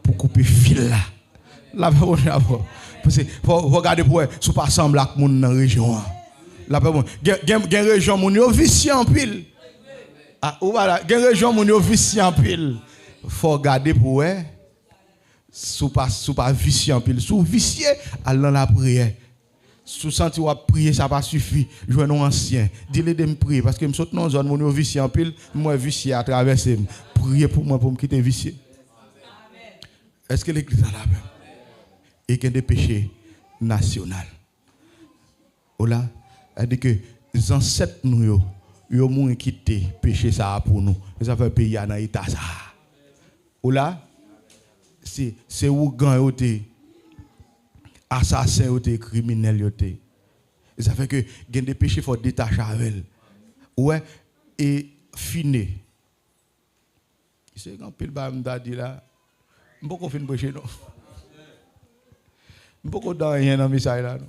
pour pour couper fil là. La parce que faut regarder pour sous pas semble avec moun dans région. La gen région moun yo vicieux en pile. Ah ou voilà, gen région moun yo vicieux en pile. Faut regarder pour sous pas vicieux en pile, sous vicieux allant la prière. Sous senti ou prier ça pas suffit. Jouer non ancien. Dis-le de me prier parce que me saute dans zone moun yo vicieux en pile, moi vicieux à traverser. Prier pour moi pour me quitter vicieux. Est-ce que l'église a la même? Et qu'il y a des péchés nationaux. Ola, elle dit que les ancêtres nous yo moun quitté péché ça pour nous. Ça fait pays dans état ça. Ola, c'est ougan yo té assassin yo té criminel yo té. Ça fait que il y a des péchés faut détacher avec. Ouais, et finé. C'est quand pile ba m'da dit là, m'poko fin péché non. M'poko dans rien dans message là non.